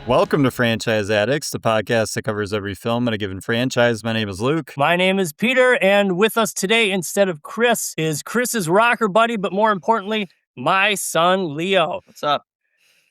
Welcome to Franchise Addicts, the podcast that covers every film in a given franchise. My name is Luke. My name is Peter, and with us today, instead of Chris, is Chris's rocker buddy, but more importantly, my son, Leo. What's up?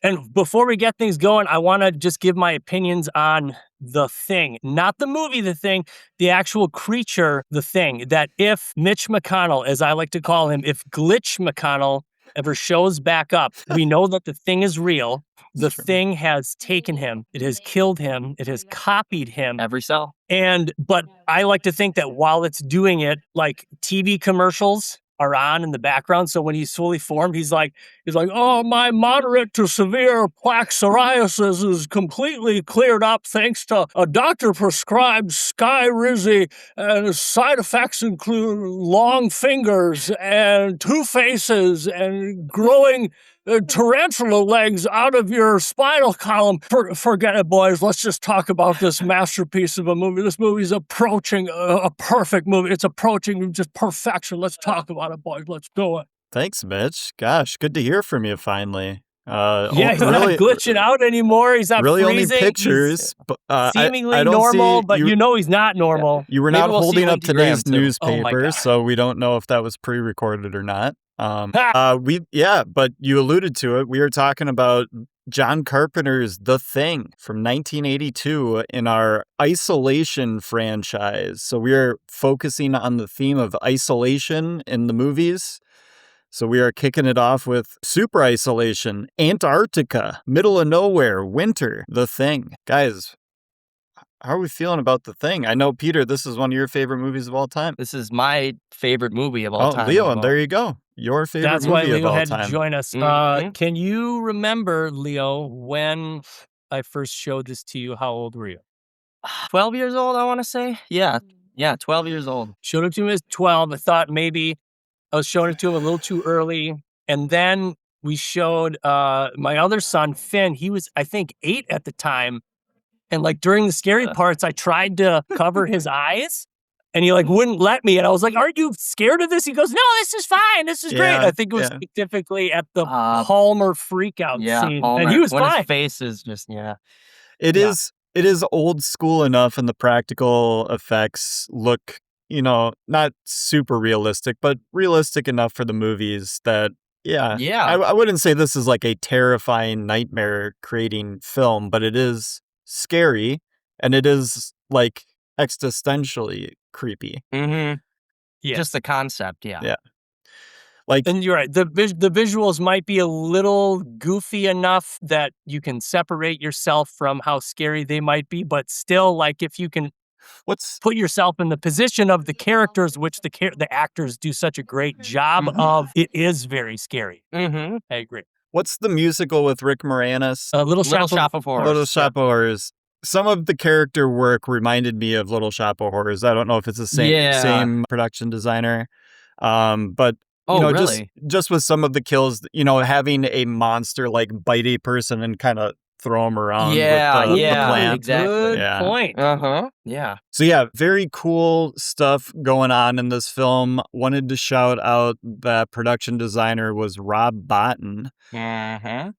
And before we get things going, I want to just give my opinions on The Thing. Not the movie The Thing, the actual creature The Thing. That if Mitch McConnell, as I like to call him, if Glitch McConnell ever shows back up, we know that the thing is real. The thing has taken him. It has killed him. It has copied him. Every cell. But I like to think that while it's doing it, like TV commercials are on in the background. So when he's fully formed, he's like, oh, my moderate to severe plaque psoriasis is completely cleared up thanks to a doctor prescribed Skyrizi, and side effects include long fingers and two faces and growing tarantula legs out of your spinal column. Forget it, boys. Let's just talk about this masterpiece of a movie. This movie's approaching a perfect movie. It's approaching just perfection. Let's talk about it, boys. Let's do it. Thanks, Mitch. Gosh, good to hear from you finally. He's not glitching out anymore. He's not really freezing. Only pictures. Seemingly normal, but you know he's not normal. You were not holding up today's newspaper, so we don't know if that was pre-recorded or not. But you alluded to it. We were talking about John Carpenter's The Thing from 1982 in our Isolation franchise. So we are focusing on the theme of isolation in the movies. So we are kicking it off with Super Isolation, Antarctica, middle of nowhere, winter, The Thing. Guys, how are we feeling about The Thing? I know, Peter, this is one of your favorite movies of all time. This is my favorite movie of all time. Oh, Leo, there you go. Your favorite movie of all time. That's why Leo had to join us. Can you remember, Leo, when I first showed this to you? How old were you? 12 years old, I want to say. Yeah, 12 years old. Showed it to him as 12. I thought maybe I was showing it to him a little too early. And then we showed my other son, Finn. He was, I think, 8 at the time. And like during the scary parts, I tried to cover his eyes. And he wouldn't let me. And I was like, aren't you scared of this? He goes, no, this is fine. This is great. I think it was specifically at the Palmer freakout scene. Palmer. And he was fine. His face is just, It is old school enough, and the practical effects look, not super realistic, but realistic enough for the movies that, I wouldn't say this is like a terrifying nightmare creating film, but it is scary, and it is like existentially creepy. Mm-hmm. Yeah. Just the concept, Yeah. And you're right. The visuals might be a little goofy enough that you can separate yourself from how scary they might be, but still, if you can put yourself in the position of the characters, which the actors do such a great job of, it is very scary. Mm-hmm. I agree. What's the musical with Rick Moranis? Little Shop of Horrors. Little Shop of Horrors. Some of the character work reminded me of Little Shop of Horrors. I don't know if it's the same production designer. But really? just with some of the kills, having a monster bite a person and kind of throw them around with the plant. Exactly. Good point. Yeah. So very cool stuff going on in this film. Wanted to shout out that production designer was Rob Bottin.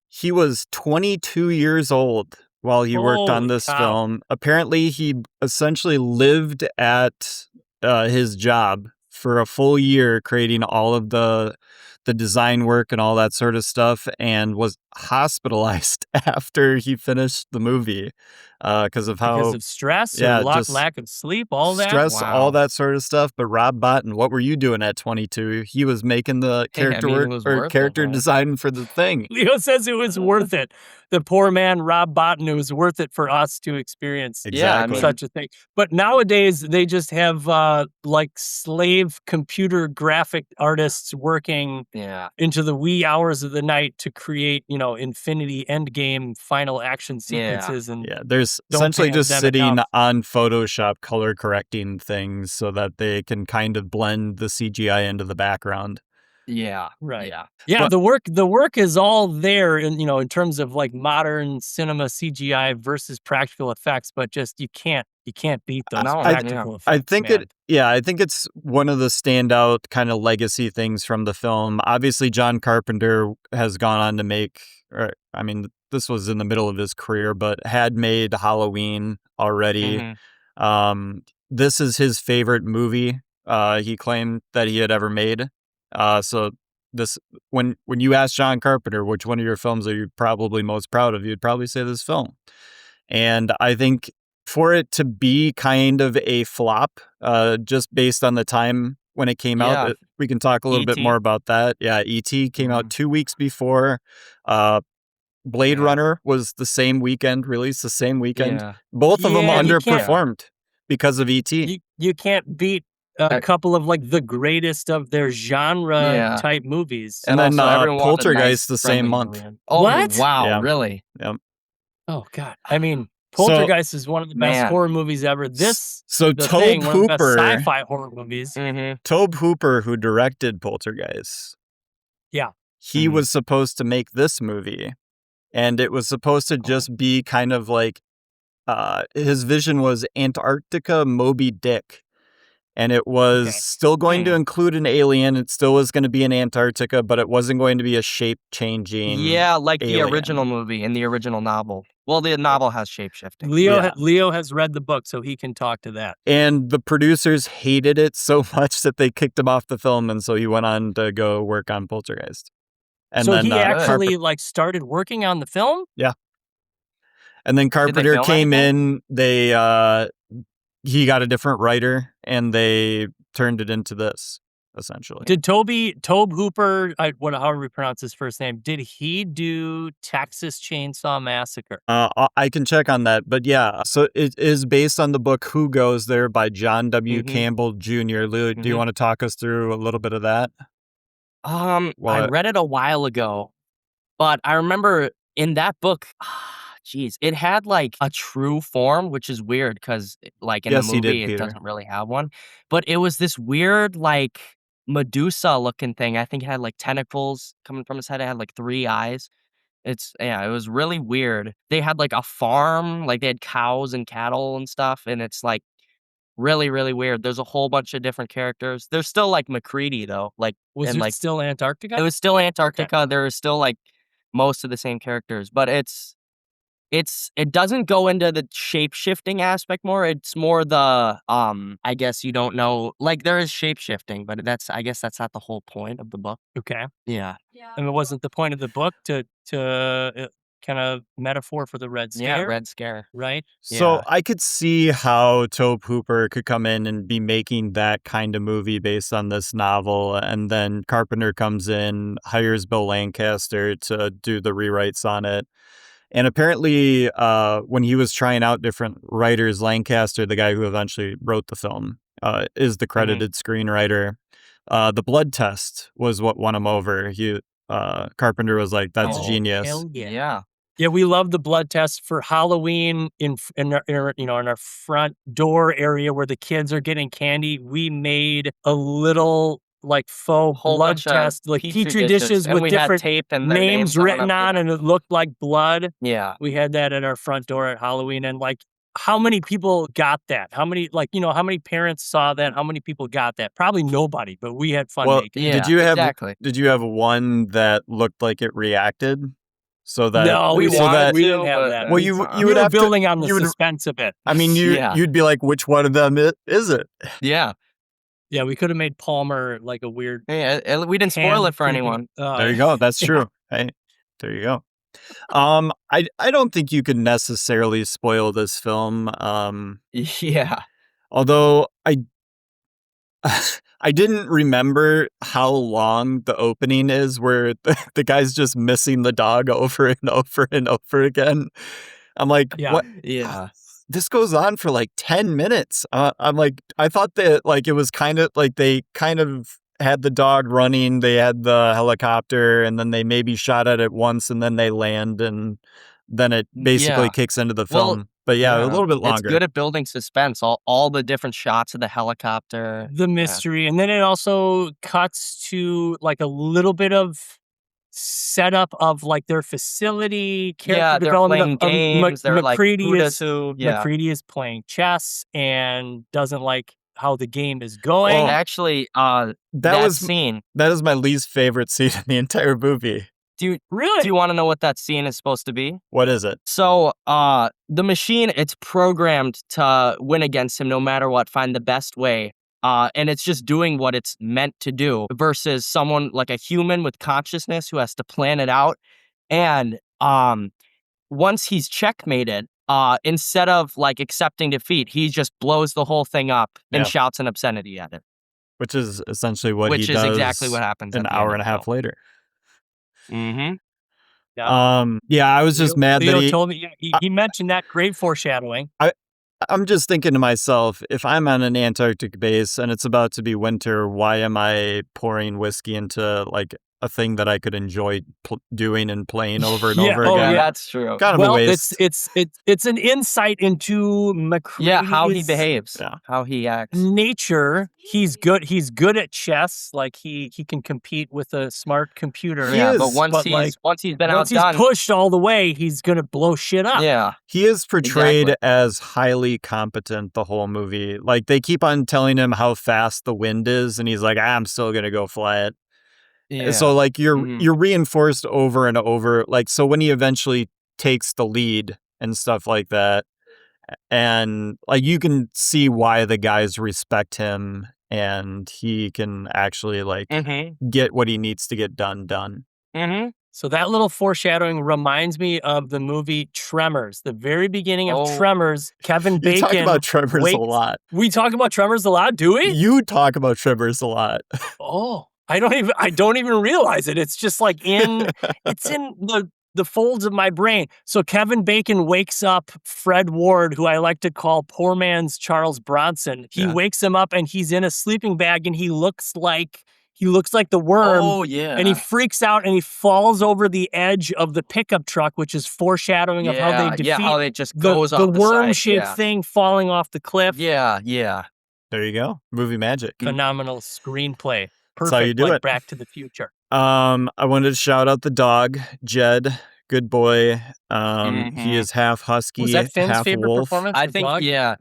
He was 22 years old while he worked on this film. Apparently, he essentially lived at his job for a full year, creating all of the design work and all that sort of stuff, and was hospitalized after he finished the movie because of stress, or lack of sleep, all that stress, all that sort of stuff. But Rob Bottin, what were you doing at 22? He was making the character design for The Thing. Leo says it was worth it. The poor man, Rob Bottin, it was worth it for us to experience such a thing. But nowadays, they just have slave computer graphic artists working into the wee hours of the night to create, infinity endgame final action sequences. And there's essentially just sitting on Photoshop color correcting things so that they can kind of blend the CGI into the background. Yeah. Right. Yeah. But the work is all there in terms of modern cinema CGI versus practical effects, but just you can't beat those practical effects. I think it's one of the standout kind of legacy things from the film. Obviously, John Carpenter has gone on to make, this was in the middle of his career, but had made Halloween already. This is his favorite movie. He claimed that he had ever made. So this, when you ask John Carpenter which one of your films are you probably most proud of, you'd probably say this film. And I think for it to be kind of a flop, just based on the time when it came out, we can talk a little bit more about that. Yeah, E.T. came out 2 weeks before. Blade Runner was the same weekend, released the same weekend. Both of them underperformed because of E.T. You can't beat a couple of like the greatest of their genre type movies. And then Poltergeist the same month. Oh, what? Wow, Yeah. Really? Yep. Oh, God. I mean, Poltergeist is one of the best horror movies ever. So Tobe one of the best Hooper, sci-fi horror movies. Tobe Hooper, who directed Poltergeist, he was supposed to make this movie, and it was supposed to just be kind of like his vision was Antarctica Moby Dick. And it was still going to include an alien. It still was going to be in Antarctica, but it wasn't going to be a shape-changing like alien. the original movie and the original novel. Well, the novel has shape-shifting. Leo has read the book, so he can talk to that. And the producers hated it so much that they kicked him off the film, and so he went on to go work on Poltergeist. And so then, he actually started working on the film? Yeah. And then Carpenter came in. He got a different writer, and they turned it into this, essentially. Did Tobe Hooper, however we pronounce his first name, did he do Texas Chainsaw Massacre? I can check on that, but yeah. So it is based on the book Who Goes There by John W. Campbell Jr. Lou, do you want to talk us through a little bit of that? I read it a while ago, but I remember in that book... it had like a true form, which is weird because like in the movie it doesn't really have one. But it was this weird like Medusa looking thing. I think it had like tentacles coming from his head. It had like 3 eyes. It was really weird. They had like a farm, like they had cows and cattle and stuff, and it's like really, really weird. There's a whole bunch of different characters. There's still like McCready though. Like was it still Antarctica? It was still Antarctica. Okay. There was still like most of the same characters, but it doesn't go into the shape-shifting aspect more. It's more the I guess you don't know, like there is shape-shifting, but I guess that's not the whole point of the book. Okay. Yeah. And it wasn't the point of the book to kind of metaphor for the Red Scare? Yeah, Red Scare. Right? So I could see how Tobe Hooper could come in and be making that kind of movie based on this novel, and then Carpenter comes in, hires Bill Lancaster to do the rewrites on it. And apparently, when he was trying out different writers, Lancaster, the guy who eventually wrote the film, is the credited screenwriter. The Blood Test was what won him over. Carpenter was like, "That's genius." Hell yeah. Yeah, we love the Blood Test for Halloween in our front door area where the kids are getting candy. We made a little like faux blood test, like petri dishes with different tape and names written on, and it looked like blood. Yeah, we had that at our front door at Halloween, and like, how many people got that? How many how many parents saw that? How many people got that? Probably nobody, but we had fun making it. Did you have one that looked like it reacted? So that no, we didn't have that. Well, you would have building on the suspense of it. I mean, you'd be like, which one of them is it? Yeah. Yeah, we could have made Palmer like a weird. Yeah, we didn't spoil it for anyone. There you go. That's true. Hey, there you go. I don't think you could necessarily spoil this film. Yeah. Although I didn't remember how long the opening is, where the guy's just missing the dog over and over and over again. I'm like, what? Yeah. This goes on for like 10 minutes. I'm like, I thought that like it was kind of like they kind of had the dog running, they had the helicopter, and then they maybe shot at it once, and then they land, and then it basically kicks into the film. Well, but a little bit longer. It's good at building suspense. All the different shots of the helicopter, the mystery, and then it also cuts to like a little bit of setup of like their facility, character development of games. McCready is playing chess and doesn't like how the game is going. Well, actually, that scene. That is my least favorite scene in the entire movie. Do Really? you want to know what that scene is supposed to be? What is it? So, the machine, it's programmed to win against him no matter what, find the best way. And it's just doing what it's meant to do versus someone like a human with consciousness who has to plan it out. And once he's checkmated, instead of like accepting defeat, he just blows the whole thing up and shouts an obscenity at it. Which is essentially what he does. Which is exactly what happens an hour and a half later. Mm-hmm. Yeah, I was just mad that he told me. He mentioned that. Great foreshadowing. I'm just thinking to myself, if I'm on an Antarctic base and it's about to be winter, why am I pouring whiskey into like a thing that I could enjoy doing and playing over and over again? Yeah, that's true. Kind of a waste. It's an insight into McCready's how he behaves, how he acts. Nature. He's good at chess. Like he can compete with a smart computer. But once he's pushed all the way, he's gonna blow shit up. Yeah, he is portrayed as highly competent the whole movie. Like they keep on telling him how fast the wind is, and he's like, I'm still gonna go fly it. Yeah. So like you're reinforced over and over. Like so when he eventually takes the lead and stuff like that, and like you can see why the guys respect him, and he can actually like get what he needs to get done. Mm-hmm. So that little foreshadowing reminds me of the movie Tremors. The very beginning of Tremors, Kevin Bacon. You talk about Tremors a lot. We talk about Tremors a lot, do we? You talk about Tremors a lot. Oh. I don't even realize it. It's just like it's in the folds of my brain. So Kevin Bacon wakes up Fred Ward, who I like to call poor man's Charles Bronson. He wakes him up and he's in a sleeping bag and he looks like the worm. Oh yeah. And he freaks out and he falls over the edge of the pickup truck, which is foreshadowing of how they defeat how they just goes off the worm-shaped thing falling off the cliff. Yeah. There you go. Movie magic. Phenomenal screenplay. Perfect, that's how you do it. Back to the Future. I wanted to shout out the dog, Jed. Good boy. He is half husky, was that Finn's half favorite wolf. performance? I think, dog? yeah.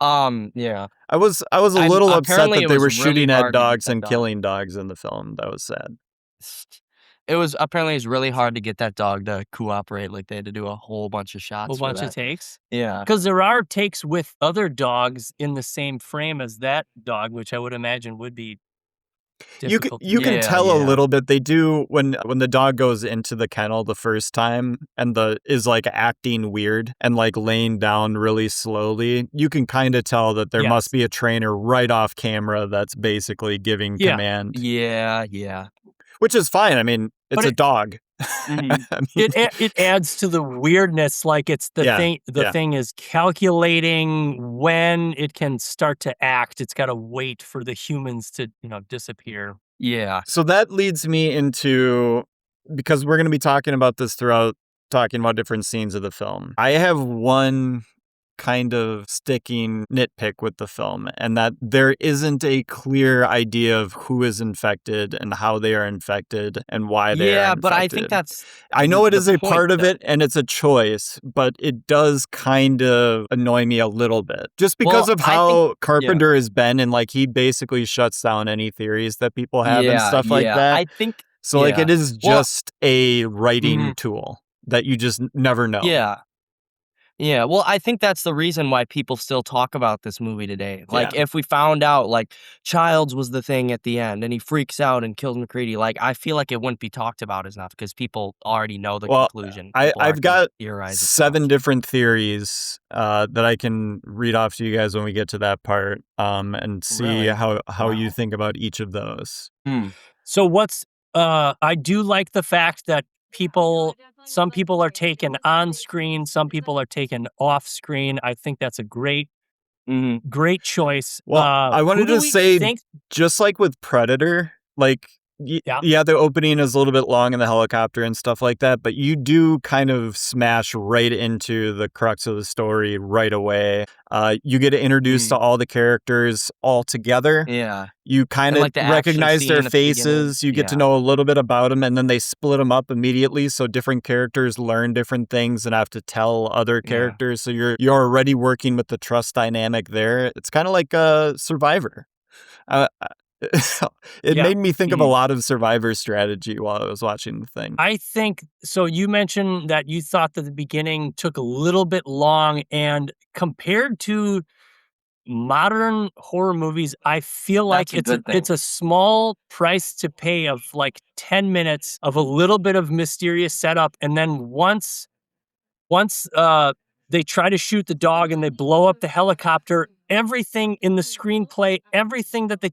I was a little upset that they were shooting really at dogs and killing dogs in the film. That was sad. It was really hard to get that dog to cooperate. Like they had to do a whole bunch of shots. A bunch of takes? Yeah. Because there are takes with other dogs in the same frame as that dog, which I would imagine would be difficult. You can tell a little bit. They do when the dog goes into the kennel the first time and is like acting weird and like laying down really slowly. You can kind of tell that there must be a trainer right off camera that's basically giving command. Yeah. Which is fine. I mean, it's a dog. Mm-hmm. I mean, it adds to the weirdness. Like it's the thing. The thing is calculating when it can start to act. It's got to wait for the humans to disappear. Yeah. So that leads me into, because we're going to be talking about this throughout, talking about different scenes of the film. I have one kind of sticking nitpick with the film, and that there isn't a clear idea of who is infected and how they are infected and why they are infected. Yeah, but I think I know it is a part of it and it's a choice, but it does kind of annoy me a little bit. Just because of how Carpenter has been, and like he basically shuts down any theories that people have and stuff like that. I think so. Like it is just a writing tool that you just never know. Yeah, well, I think that's the reason why people still talk about this movie today. Like, if we found out, like, Childs was the thing at the end, and he freaks out and kills McCready, like, I feel like it wouldn't be talked about as enough, because people already know the conclusion. I've got 7 different theories that I can read off to you guys when we get to that part, and see how you think about each of those. So I do like the fact that some people are taken on screen, some people are taken off screen. I think that's a great choice. Well, I wanted to say, just like with Predator, like, the opening is a little bit long in the helicopter and stuff like that, but you do kind of smash right into the crux of the story right away. You get introduced to all the characters all together. Yeah. You kind of recognize their faces. You get to know a little bit about them, and then they split them up immediately. So different characters learn different things and have to tell other characters. So you're already working with the trust dynamic there. It's kind of like a Survivor. It made me think of a lot of Survivor strategy while I was watching the thing. I think so. You mentioned that you thought that the beginning took a little bit long, and compared to modern horror movies, I feel like it's a small price to pay of like 10 minutes of a little bit of mysterious setup, and then once they try to shoot the dog and they blow up the helicopter, everything in the screenplay, everything that the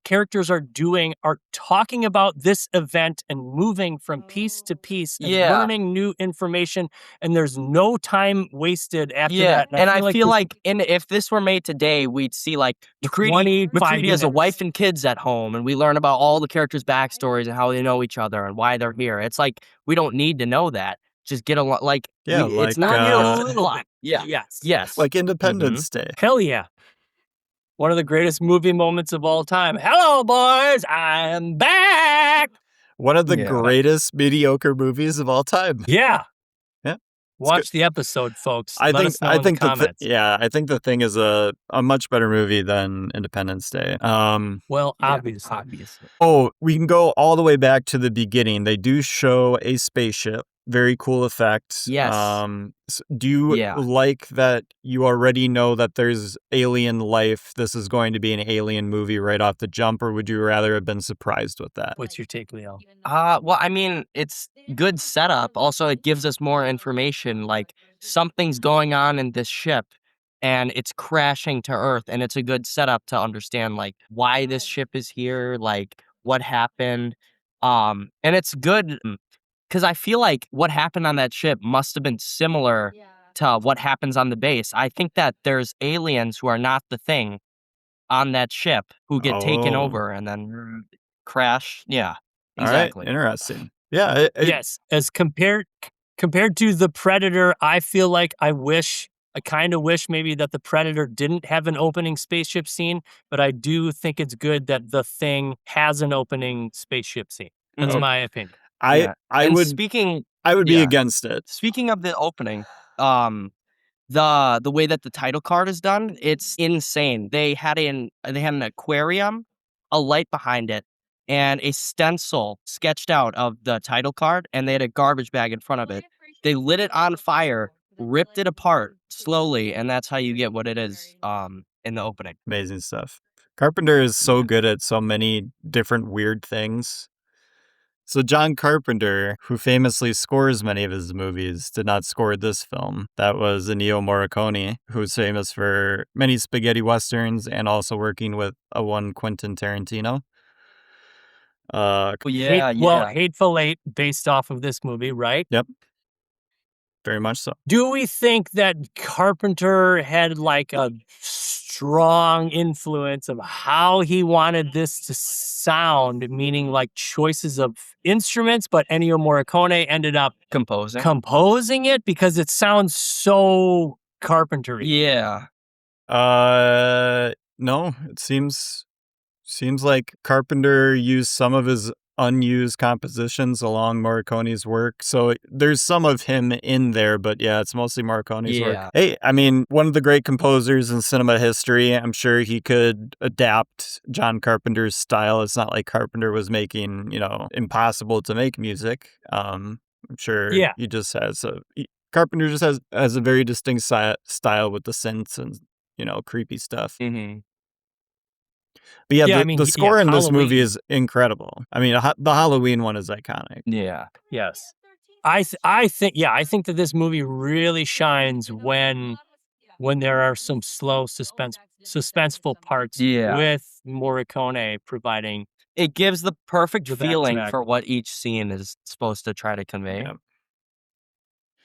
characters are doing are talking about this event and moving from piece to piece and learning new information, and there's no time wasted after that. And I feel like if this were made today, we'd see like McCready has a wife and kids at home, and we learn about all the characters' backstories and how they know each other and why they're here. It's like we don't need to know that. Just get along. Like, it's not a lot. Yes. Like Independence Day. Hell yeah. One of the greatest movie moments of all time. Hello, boys. I'm back. One of the greatest mediocre movies of all time. Yeah. Yeah. Watch the episode, folks. I think the comments. I think The Thing is a much better movie than Independence Day. Well, obviously. Oh, we can go all the way back to the beginning. They do show a spaceship. Very cool effects. Yes. Do you like that you already know that there's alien life? This is going to be an alien movie right off the jump, or would you rather have been surprised with that? What's your take, Leo? Well, I mean, it's good setup. Also, it gives us more information. Like, something's going on in this ship, and it's crashing to Earth, and it's a good setup to understand, like, why this ship is here, like, what happened. And it's good. Because I feel like what happened on that ship must have been similar to what happens on the base. I think that there's aliens who are not the Thing on that ship who get taken over and then crash. Yeah, exactly. All right. Interesting. Yeah. Yes. As compared to the Predator, I feel like I kind of wish maybe that the Predator didn't have an opening spaceship scene, but I do think it's good that the Thing has an opening spaceship scene. That's my opinion. I would be against it. Speaking of the opening, the way that the title card is done, it's insane. They had an aquarium, a light behind it, and a stencil sketched out of the title card, and they had a garbage bag in front of it. They lit it on fire, ripped it apart slowly, and that's how you get what it is in the opening. Amazing stuff. Carpenter is so good at so many different weird things. So John Carpenter, who famously scores many of his movies, did not score this film. That was Ennio Morricone, who's famous for many spaghetti westerns and also working with one Quentin Tarantino. Hateful Eight, based off of this movie, right? Yep. Very much so. Do we think that Carpenter had like a strong influence of how he wanted this to sound, meaning like choices of instruments, but Ennio Morricone ended up composing it because it sounds so Carpenter-y? Yeah. No, it seems like Carpenter used some of his unused compositions along Morricone's work. So there's some of him in there, but yeah, it's mostly Morricone's work. Hey, I mean, one of the great composers in cinema history, I'm sure he could adapt John Carpenter's style. It's not like Carpenter was making, impossible to make music. I'm sure he just has Carpenter just has a very distinct style with the synths and, creepy stuff. Mm-hmm. But the score in this movie is incredible. I mean, the Halloween one is iconic. Yeah. Yes. I think that this movie really shines when there are some slow suspenseful parts with Morricone providing. It gives the perfect feeling for what each scene is supposed to try to convey. Yeah.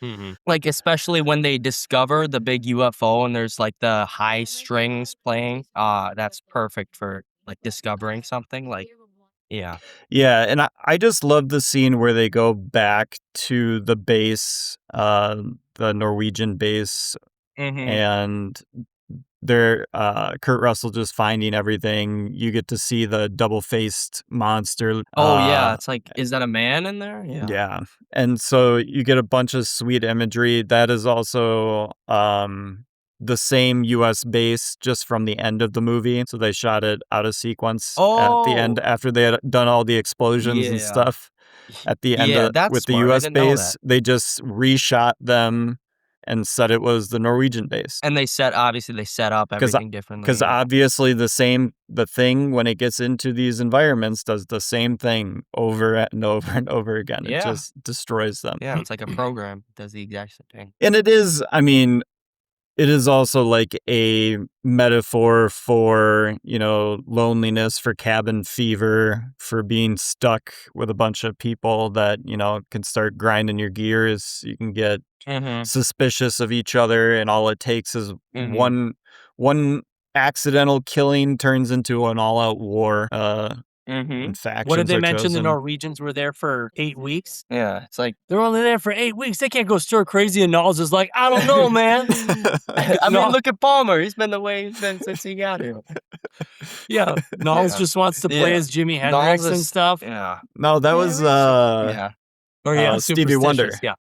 Mm-hmm. Like, especially when they discover the big UFO and there's like the high strings playing. That's perfect for like discovering something. Like, yeah. Yeah, and I just love the scene where they go back to the base, the Norwegian base, and they're Kurt Russell just finding everything. You get to see the double-faced monster. It's like, is that a man in there? Yeah. And so you get a bunch of sweet imagery. That is also the same U.S. base just from the end of the movie. So they shot it out of sequence at the end after they had done all the explosions and stuff. At the end with the U.S. base, they just reshot them and said it was the Norwegian base. And they set up everything differently. Because obviously the thing, when it gets into these environments, does the same thing over and over and over again. It just destroys them. Yeah, it's like a program. It does the exact same thing. And it is, I mean, it is also like a metaphor for, loneliness, for cabin fever, for being stuck with a bunch of people that, can start grinding your gears. You can get suspicious of each other, and all it takes is one accidental killing turns into an all-out war. In factions. What did they mention? The Norwegians were there for 8 weeks? Yeah, it's like they're only there for 8 weeks. They can't go stir crazy. And Knowles is like, I don't know, man. I mean, look at Palmer. He's been the way he's been since he got here. Yeah, Knowles just wants to play as Jimi Hendrix and stuff. Yeah. No, that was Stevie Wonder. Yeah.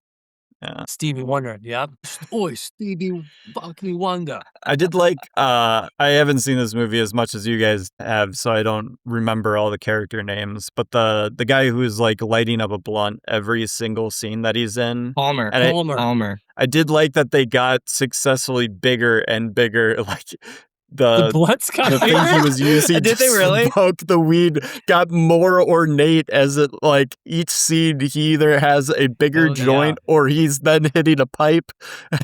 Stevie Wonder, yeah. Oi, Stevie fucking Wonder. I did like, I haven't seen this movie as much as you guys have, so I don't remember all the character names, but the guy who's like lighting up a blunt every single scene that he's in. Palmer. I did like that they got successfully bigger and bigger, like the thing he was using to smoke the weed got more ornate as it, like, each scene he either has a bigger joint or he's then hitting a pipe.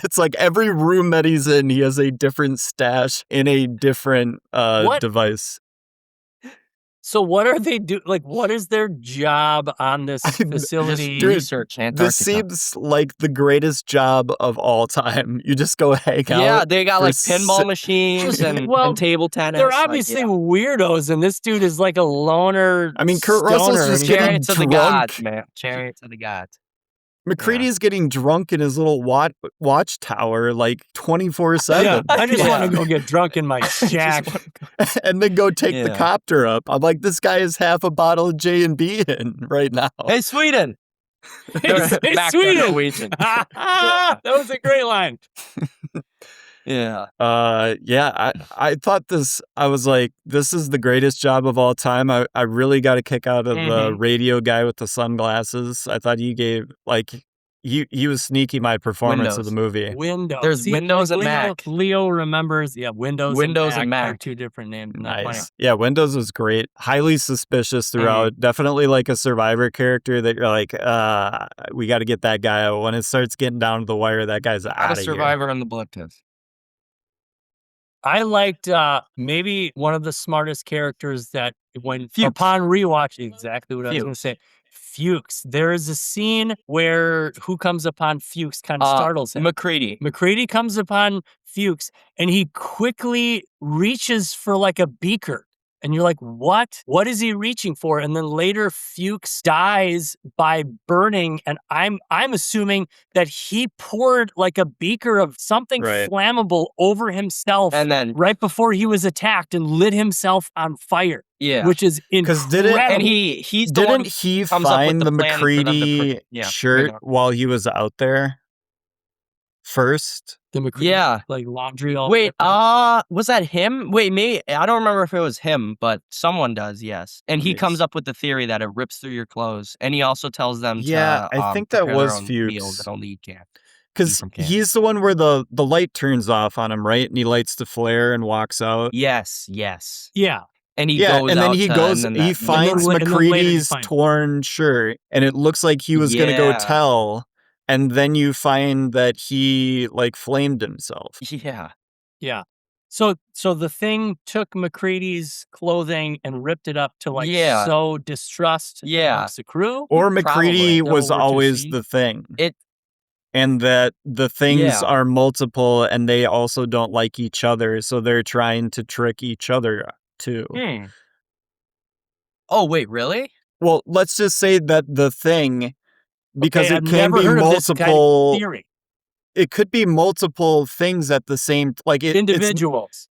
It's like every room that he's in, he has a different stash in a different device. So what are they do? Like, what is their job on this facility? Research Antarctica. This seems like the greatest job of all time. You just go hang out. Yeah, they got like pinball machines and table tennis. They're obviously weirdos, and this dude is like a loner. I mean, Kurt Russell's just getting Chariot to the gods, man. Chariot to the gods. McCready's getting drunk in his little watchtower like 24/7. Yeah, I just want to go get drunk in my shack. And then go take the copter up. I'm like, this guy has half a bottle of J&B in right now. Hey, Sweden! Hey, Sweden! That was a great line. Yeah. I thought I was like, this is the greatest job of all time. I really got a kick out of the radio guy with the sunglasses. I thought he gave, like, he was sneaky my performance of the movie. Windows. There's Windows and Mac. Leo remembers, Windows and Mac are two different names. Nice. Yeah, Windows was great. Highly suspicious throughout. Definitely like a Survivor character that you're like, we got to get that guy out. When it starts getting down to the wire, that guy's out of here. Survivor in the blood test. I liked maybe one of the smartest characters that upon rewatch, exactly what I was going to say. Fuchs. There is a scene where who comes upon Fuchs kind of startles him. McCready. McCready comes upon Fuchs and he quickly reaches for like a beaker. And you're like, what? What is he reaching for? And then later Fuchs dies by burning. And I'm assuming that he poured like a beaker of something flammable over himself and then right before he was attacked and lit himself on fire. Yeah. Which is incredible. And he's the didn't he find the McCready shirt while he was out there? First, the McCready, like laundry. Wait, was that him? Wait, maybe I don't remember if it was him, but someone does, yes. And he comes up with the theory that it rips through your clothes, and he also tells them, I think that was Fuchs. Because he's the one where the light turns off on him, right? And he lights the flare and walks out. Yes. Yeah. And he goes and then out he goes. He finds McCready's torn shirt, and it looks like he was gonna go tell. And then you find that he like flamed himself. Yeah. So the thing took McCready's clothing and ripped it up to like sow distrust amongst the crew. Or McCready was always the thing. And that the things are multiple and they also don't like each other. So they're trying to trick each other too. Oh, wait, really? Well, let's just say that the thing... Because it can be multiple. It could be multiple things at the same, like individuals.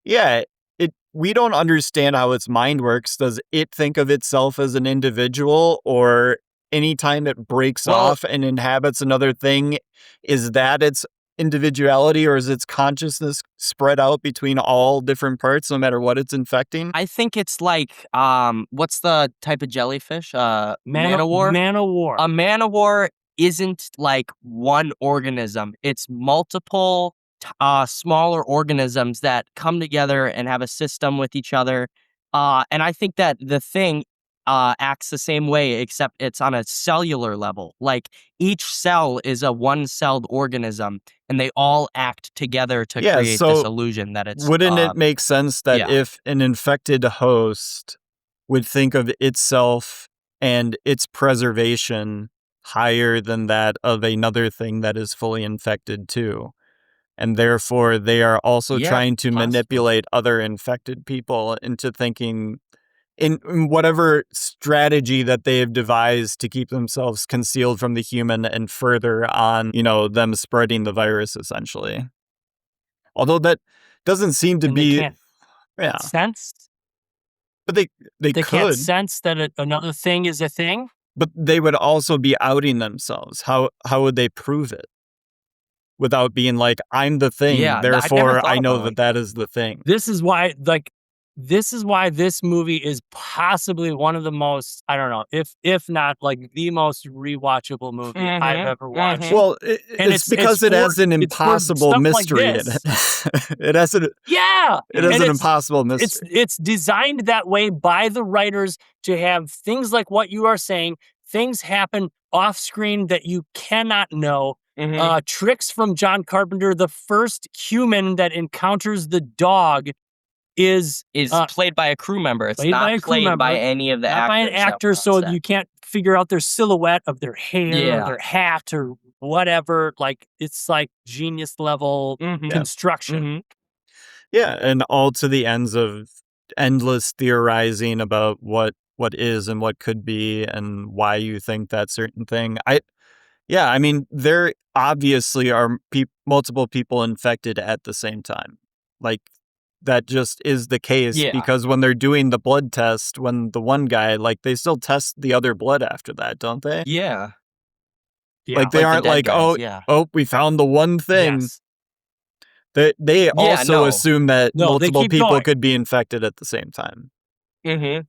We don't understand how its mind works. Does it think of itself as an individual, or anytime it breaks off and inhabits another thing, is that its individuality, or is its consciousness spread out between all different parts no matter what it's infecting? I think it's like, what's the type of jellyfish? Man-o-war? Man-o-war. A man-o-war isn't like one organism. It's multiple smaller organisms that come together and have a system with each other. And I think that the thing acts the same way, except it's on a cellular level. Like each cell is a one-celled organism, and they all act together to create this illusion that it's... Wouldn't it make sense that if an infected host would think of itself and its preservation higher than that of another thing that is fully infected too, and therefore they are also trying to manipulate other infected people into thinking in whatever strategy that they have devised to keep themselves concealed from the human and further on, them spreading the virus essentially. Although that doesn't seem to be... They can't sense? But they could. Can't sense that another thing is a thing? But they would also be outing themselves. How would they prove it? Without being like, I'm the thing, therefore I know that is the thing. This is why this movie is possibly one of the most, I don't know, if not like the most rewatchable movie I've ever watched. Well, it's because it has an impossible mystery in it. It has an impossible mystery. It's designed that way by the writers to have things like what you are saying. Things happen off screen that you cannot know. Tricks from John Carpenter. The first human that encounters the dog is played by a crew member. It's not played by any of the actors. Not by an actor, so you can't figure out their silhouette of their hair or their hat or whatever. Like, it's like genius level construction. Yeah, and all to the ends of endless theorizing about what is and what could be and why you think that certain thing. I mean, there obviously are multiple people infected at the same time. Like, that just is the case because when they're doing the blood test, when the one guy, like, they still test the other blood after that, don't they? Yeah. Like, they aren't like, we found the one thing. Yes. They also assume that multiple people could be infected at the same time. Yeah.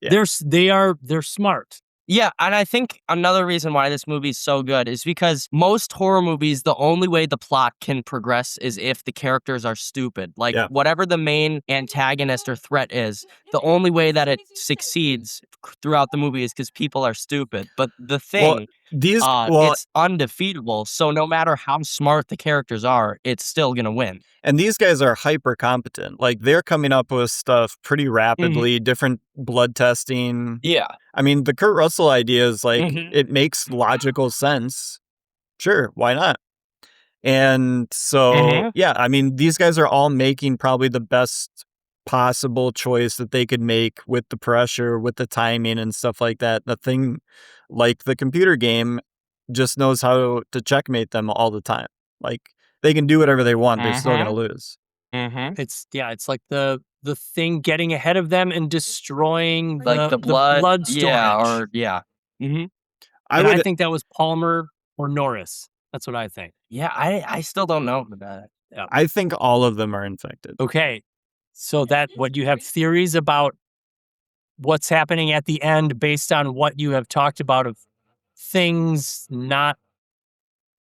They're smart. Yeah, and I think another reason why this movie is so good is because most horror movies, the only way the plot can progress is if the characters are stupid. Like, whatever the main antagonist or threat is, the only way that it succeeds throughout the movie is because people are stupid. But the thing, it's undefeatable, so no matter how smart the characters are, it's still going to win. And these guys are hyper competent. Like, they're coming up with stuff pretty rapidly, different blood testing. Yeah. I mean, the Kurt Russell idea is like, it makes logical sense. Sure, why not? And so, I mean, these guys are all making probably the best possible choice that they could make with the pressure, with the timing and stuff like that. The thing, like the computer game, just knows how to checkmate them all the time. Like, they can do whatever they want. They're still going to lose. It's like the thing getting ahead of them and destroying the blood storage. I think that was Palmer or Norris. That's what I think. Yeah, I still don't know about it. Yeah. I think all of them are infected. Okay. So what you have theories about what's happening at the end based on what you have talked about of things not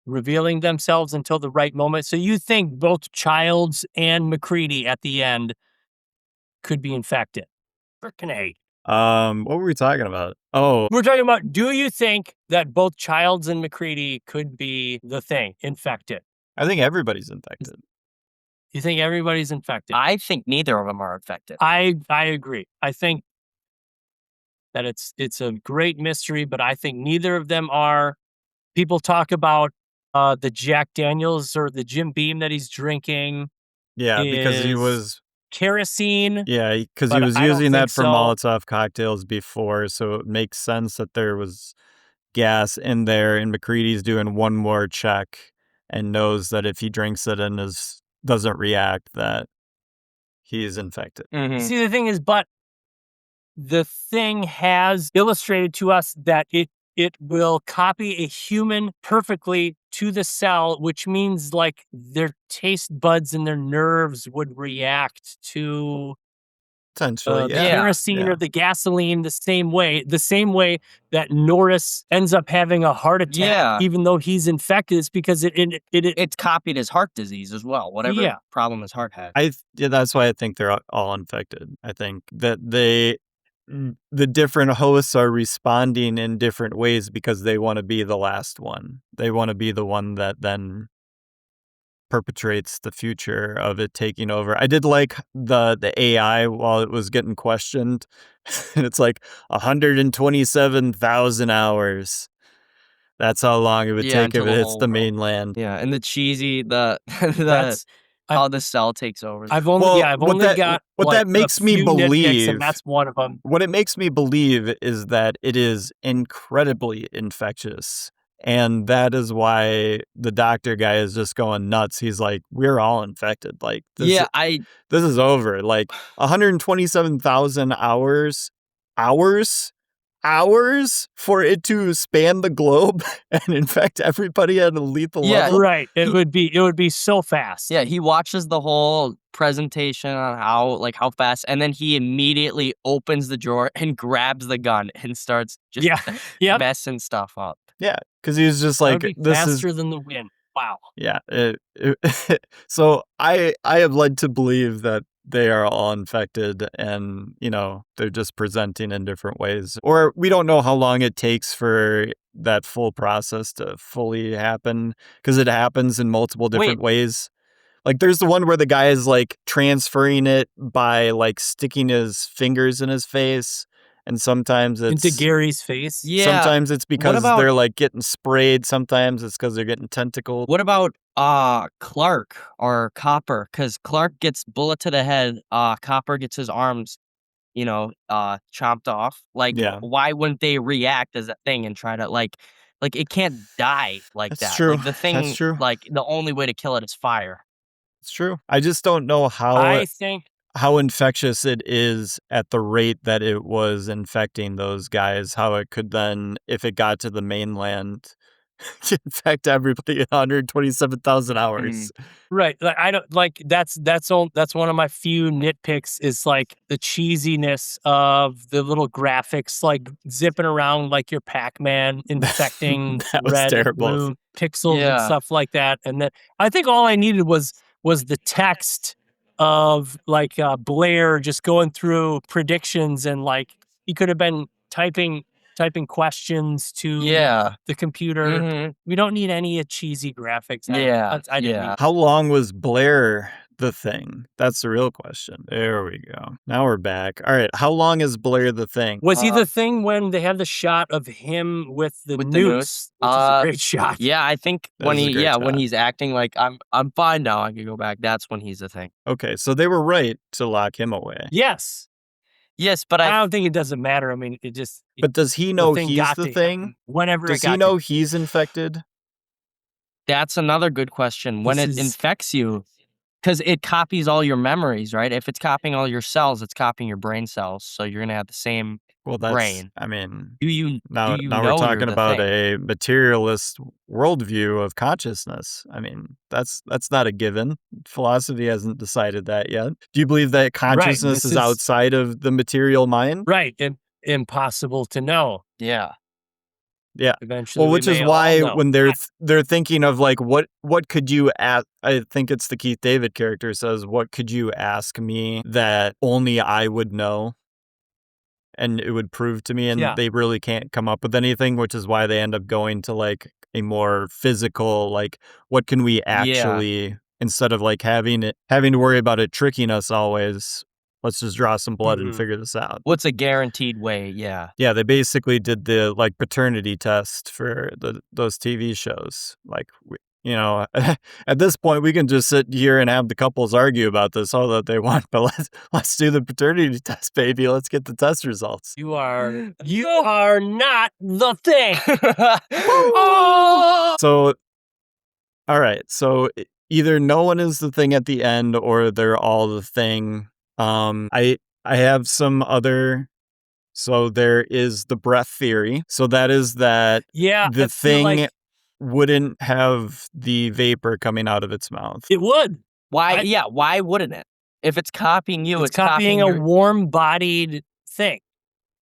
revealing themselves until the right moment. So you think both Childs and McCready at the end could be infected? Frickin' A. What were we talking about? Oh, we're talking about, do you think that both Childs and McCready could be the thing, infected? I think everybody's infected. You think everybody's infected? I think neither of them are infected. I agree. I think that it's a great mystery, but I think neither of them are. People talk about the Jack Daniels or the Jim Beam that he's drinking. Yeah, because he was kerosene. Yeah, because he was using that for Molotov cocktails before, so it makes sense that there was gas in there, and McCready's doing one more check and knows that if he drinks it and doesn't react, that he's infected. See, the thing is, but the thing has illustrated to us that it it will copy a human perfectly to the cell, which means like their taste buds and their nerves would react to potentially, the kerosene or the gasoline the same way that Norris ends up having a heart attack, even though he's infected. It's because it's copied his heart disease as well, whatever problem his heart had. That's why I think they're all infected. I think that the different hosts are responding in different ways because they want to be the last one. They want to be the one that then perpetrates the future of it taking over. I did like the AI while it was getting questioned. And it's like 127,000 hours. That's how long it would take if it hits the mainland. Yeah, and the cheesy how the cell takes over. I've only got what that makes me believe, and that's one of them. What it makes me believe is that it is incredibly infectious. And that is why the doctor guy is just going nuts. He's like, we're all infected. Like, this is over. Like, 127,000 hours for it to span the globe and infect everybody at a lethal level. Right. It would be so fast. Yeah, he watches the whole presentation on how fast, and then he immediately opens the drawer and grabs the gun and starts just messing stuff up. Yeah, because he was just like, this faster than the wind. Wow. Yeah. So I have led to believe that they are all infected and, they're just presenting in different ways. Or we don't know how long it takes for that full process to fully happen because it happens in multiple different ways. Like there's the one where the guy is like transferring it by like sticking his fingers in his face. And sometimes it's into Gary's face. Yeah. Sometimes it's because they're like getting sprayed. Sometimes it's because they're getting tentacled. What about Clark or Copper? Because Clark gets bullet to the head. Copper gets his arms, chopped off. Like, why wouldn't they react as a thing and try to like it can't die like That's that? true. Like the thing, That's true. Like the only way to kill it is fire. It's true. I just don't know how infectious it is at the rate that it was infecting those guys, how it could then, if it got to the mainland, infect everybody in 127,000 hours. Right. Like I don't like that's one of my few nitpicks is like the cheesiness of the little graphics like zipping around like your Pac-Man infecting red and blue pixels and stuff like that. And then I think all I needed was the text of like Blair just going through predictions and like he could have been typing questions to the computer. Mm-hmm. We don't need any cheesy graphics. I didn't need. How long was Blair the Thing? That's the real question. There we go. Now we're back. All right. How long is Blair the Thing? Was he the Thing when they have the shot of him with the noose? Which is a great shot. Yeah, I think when he's acting like I'm fine now, I can go back. That's when he's the Thing. Okay, so they were right to lock him away. Yes, but I don't think it doesn't matter. I mean, But does he know he's the Thing? Whenever does he know he's infected? That's another good question. When it infects you, because it copies all your memories, right? If it's copying all your cells, it's copying your brain cells. So you're gonna have the same brain. I mean, now we're talking about a materialist worldview of consciousness. I mean, that's not a given. Philosophy hasn't decided that yet. Do you believe that consciousness is outside of the material mind? Right. Impossible to know. Yeah. Yeah. Eventually, which is why when they're thinking of like what could you ask? I think it's the Keith David character says, "What could you ask me that only I would know?" And it would prove to me, and they really can't come up with anything, which is why they end up going to like a more physical, like what can we actually instead of like having to worry about it tricking us always. Let's just draw some blood and figure this out. What's a guaranteed way? Yeah. Yeah, they basically did the like paternity test for those TV shows. Like, at this point we can just sit here and have the couples argue about this all that they want, but let's do the paternity test, baby. Let's get the test results. You are not the Thing. So, all right. So either no one is the Thing at the end, or they're all the Thing. I have some other So there is the breath theory. So that is that the thing wouldn't have the vapor coming out of its mouth. It would. Why? Why wouldn't it? If it's copying you, it's copying a warm-bodied thing.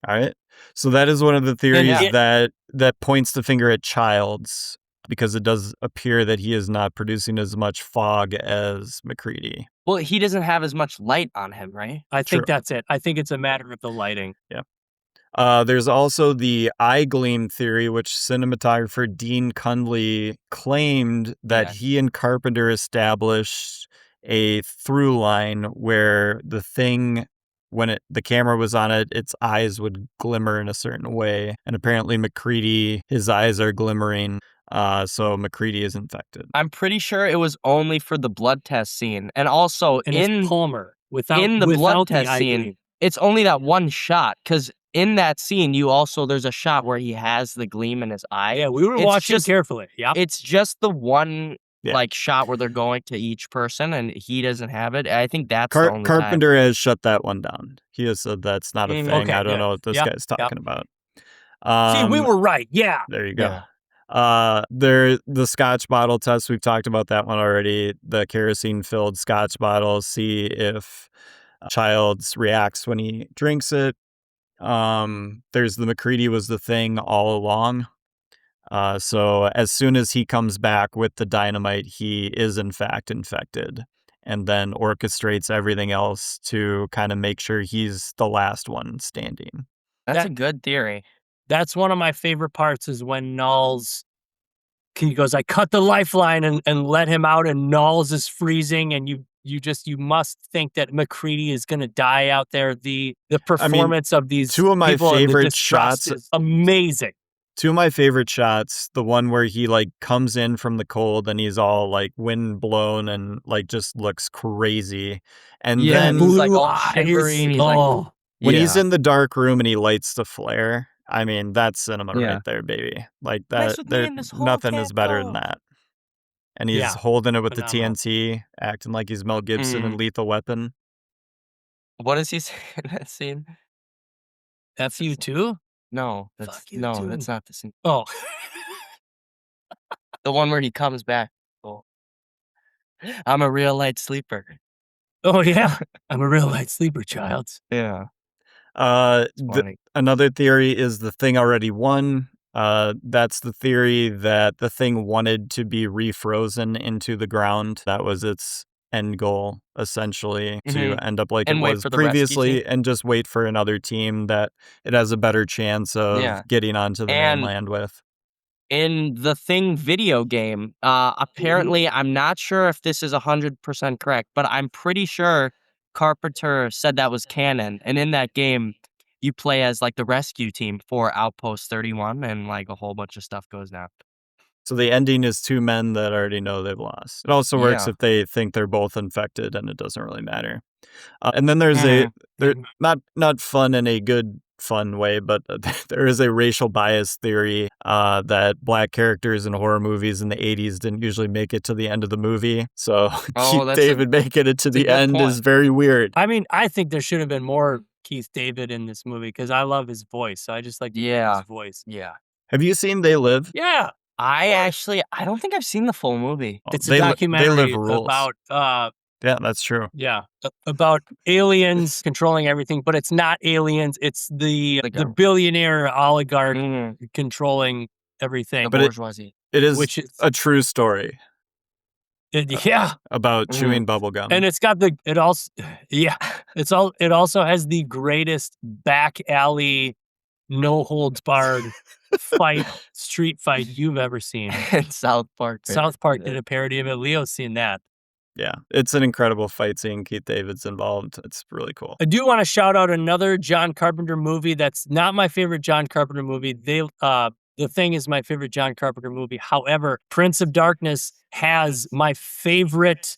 All right. So that is one of the theories that points the finger at Childs, because it does appear that he is not producing as much fog as MacReady. Well, he doesn't have as much light on him, right? I think that's it. I think it's a matter of the lighting. Yeah. There's also the eye gleam theory, which cinematographer Dean Cundley claimed that he and Carpenter established a through line where the thing, when the camera was on it, its eyes would glimmer in a certain way. And apparently MacReady, his eyes are glimmering. So MacReady is infected. I'm pretty sure it was only for the blood test scene. And also in Palmer, in the blood test scene, it's only that one shot. Because in that scene, there's a shot where he has the gleam in his eye. Yeah, we were watching carefully. Yeah, it's just the one shot where they're going to each person and he doesn't have it. I think that's the only Carpenter time. has shut that one down. He has said that's not a thing. Okay, I don't know what this guy's talking about. See, we were right. Yeah. There you go. The Scotch bottle test, we've talked about that one already. The kerosene filled Scotch bottle, see if Childs reacts when he drinks it. There's the MacReady was the thing all along. So as soon as he comes back with the dynamite, he is in fact infected, and then orchestrates everything else to kind of make sure he's the last one standing. That's a good theory. That's one of my favorite parts is when he goes, I cut the lifeline and let him out, and Knowles is freezing, and you must think that MacReady is going to die out there. The performance of these two of my favorite shots is amazing. Two of my favorite shots, the one where he comes in from the cold and he's all wind blown and just looks crazy. And then he's all shivery. He's in the dark room and he lights the flare. I mean, that's cinema right there, baby. Nothing is better than that. And he's holding it with the TNT, acting like he's Mel Gibson in Lethal Weapon. What does he say in that scene? F you too? No, that's not the scene. Oh. The one where he comes back. Oh. I'm a real light sleeper. Oh, yeah. I'm a real light sleeper, Childs. Yeah. Another theory is the thing already won. That's the theory that the thing wanted to be refrozen into the ground. That was its end goal, essentially, to end up like it was previously, and just wait for another team that it has a better chance of getting onto the mainland with. In the Thing video game, apparently, I'm not sure if this is 100% correct, but I'm pretty sure Carpenter said that was canon. And in that game, you play as the rescue team for Outpost 31, and a whole bunch of stuff goes down. So the ending is two men that already know they've lost. It also works if they think they're both infected, and it doesn't really matter. And then there's not fun in a good fun way, but there is a racial bias theory that black characters in horror movies in the 80s didn't usually make it to the end of the movie. So Keith David making it to the end is very weird. I mean, I think there should have been more Keith David in this movie because I love his voice. So I just like his voice. Yeah. Have you seen They Live? Yeah. I don't think I've seen the full movie. It's a documentary about yeah, that's true. Yeah, about aliens controlling everything, but it's not aliens. It's the billionaire oligarch controlling everything. The bourgeoisie. It is a true story. About chewing bubble gum. And it's got it also has the greatest back alley, no holds barred street fight you've ever seen. South Park. South Park did a parody of it. Leo's seen that. Yeah, it's an incredible fight scene. Keith David's involved. It's really cool. I do want to shout out another John Carpenter movie that's not my favorite John Carpenter movie. The Thing is my favorite John Carpenter movie. However, Prince of Darkness has my favorite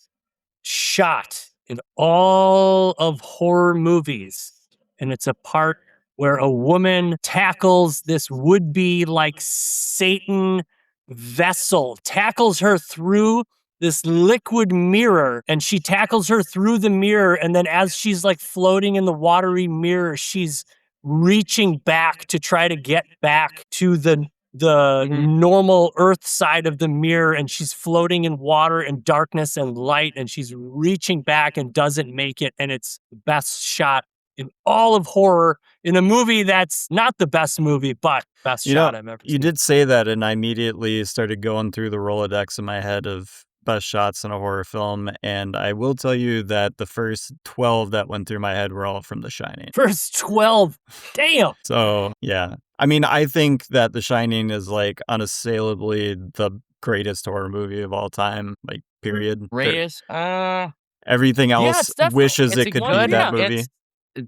shot in all of horror movies. And it's a part where a woman tackles this would-be Satan vessel, tackles her through this liquid mirror, and she tackles her through the mirror, and then as she's floating in the watery mirror, she's reaching back to try to get back to the normal Earth side of the mirror, and she's floating in water and darkness and light, and she's reaching back and doesn't make it, and it's the best shot in all of horror in a movie that's not the best movie, but best shot I've ever seen. You did say that, and I immediately started going through the Rolodex in my head of best shots in a horror film, and I will tell you that the first 12 that went through my head were all from The Shining. First 12? Damn! So, yeah. I mean, I think that The Shining is, like, unassailably the greatest horror movie of all time, like, period. Greatest? Everything else wishes it could be that movie.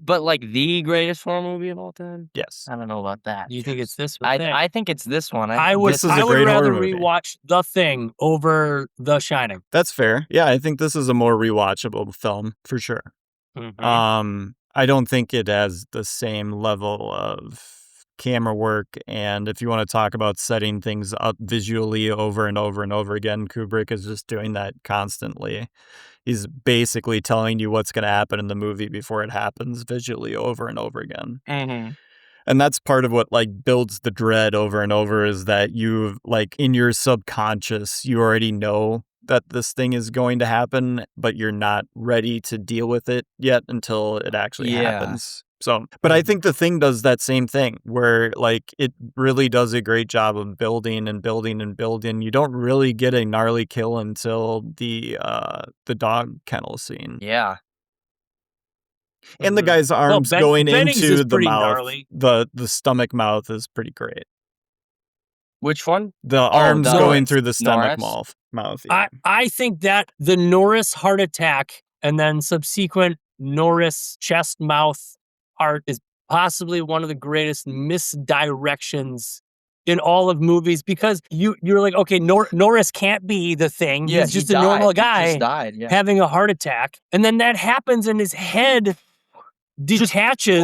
But like the greatest horror movie of all time? Yes. I don't know about that. You think it's this one? I think it's this one. I would rather rewatch The Thing over The Shining. That's fair. Yeah, I think this is a more rewatchable film for sure. Mm-hmm. I don't think it has the same level of camera work, and if you want to talk about setting things up visually over and over and over again, Kubrick is just doing that constantly. He's basically telling you what's going to happen in the movie before it happens visually over and over again. Mm-hmm. And that's part of what like builds the dread over and over, is that you like in your subconscious, you already know that this thing is going to happen, but you're not ready to deal with it yet until it actually happens. So, but I think The Thing does that same thing where like it really does a great job of building and building and building. You don't really get a gnarly kill until the dog kennel scene. Yeah. And the guy's arms going into the mouth, gnarly. The stomach mouth is pretty great. Which one? The arms going through the stomach mouth. Yeah. I think that the Norris heart attack and then subsequent Norris chest mouth heart is possibly one of the greatest misdirections in all of movies, because you're like, okay, Norris can't be the Thing. Yeah, he's just a normal guy he just died, having a heart attack. And then that happens and his head detaches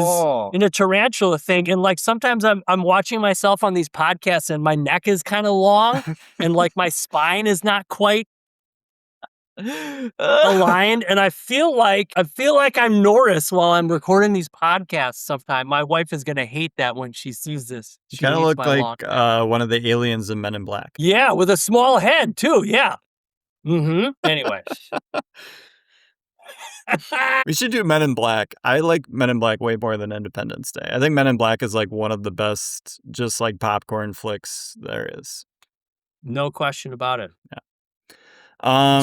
in a tarantula thing. And like sometimes I'm watching myself on these podcasts and my neck is kind of long and like my spine is not quite aligned, and I feel like I'm Norris while I'm recording these podcasts sometime. My wife is gonna hate that when she sees this. You kind of look like one of the aliens in Men in Black. Yeah, with a small head too. Yeah. Anyway. We should do Men in Black. I like Men in Black way more than Independence Day. I think Men in Black is like one of the best just like popcorn flicks there is. No question about it. Yeah.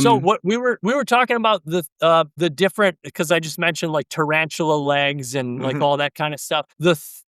So what we were talking about the different, because I just mentioned like tarantula legs and like all that kind of stuff.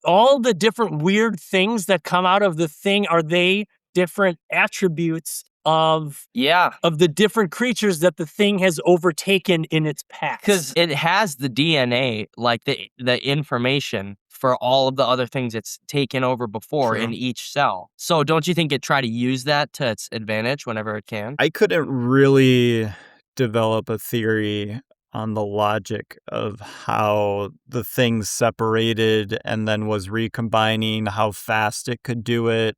All the different weird things that come out of The Thing, are they different attributes of the different creatures that The Thing has overtaken in its past? Because it has the DNA, like the information for all of the other things it's taken over before in each cell. So don't you think it try to use that to its advantage whenever it can? I couldn't really develop a theory on the logic of how The Thing separated and then was recombining, how fast it could do it,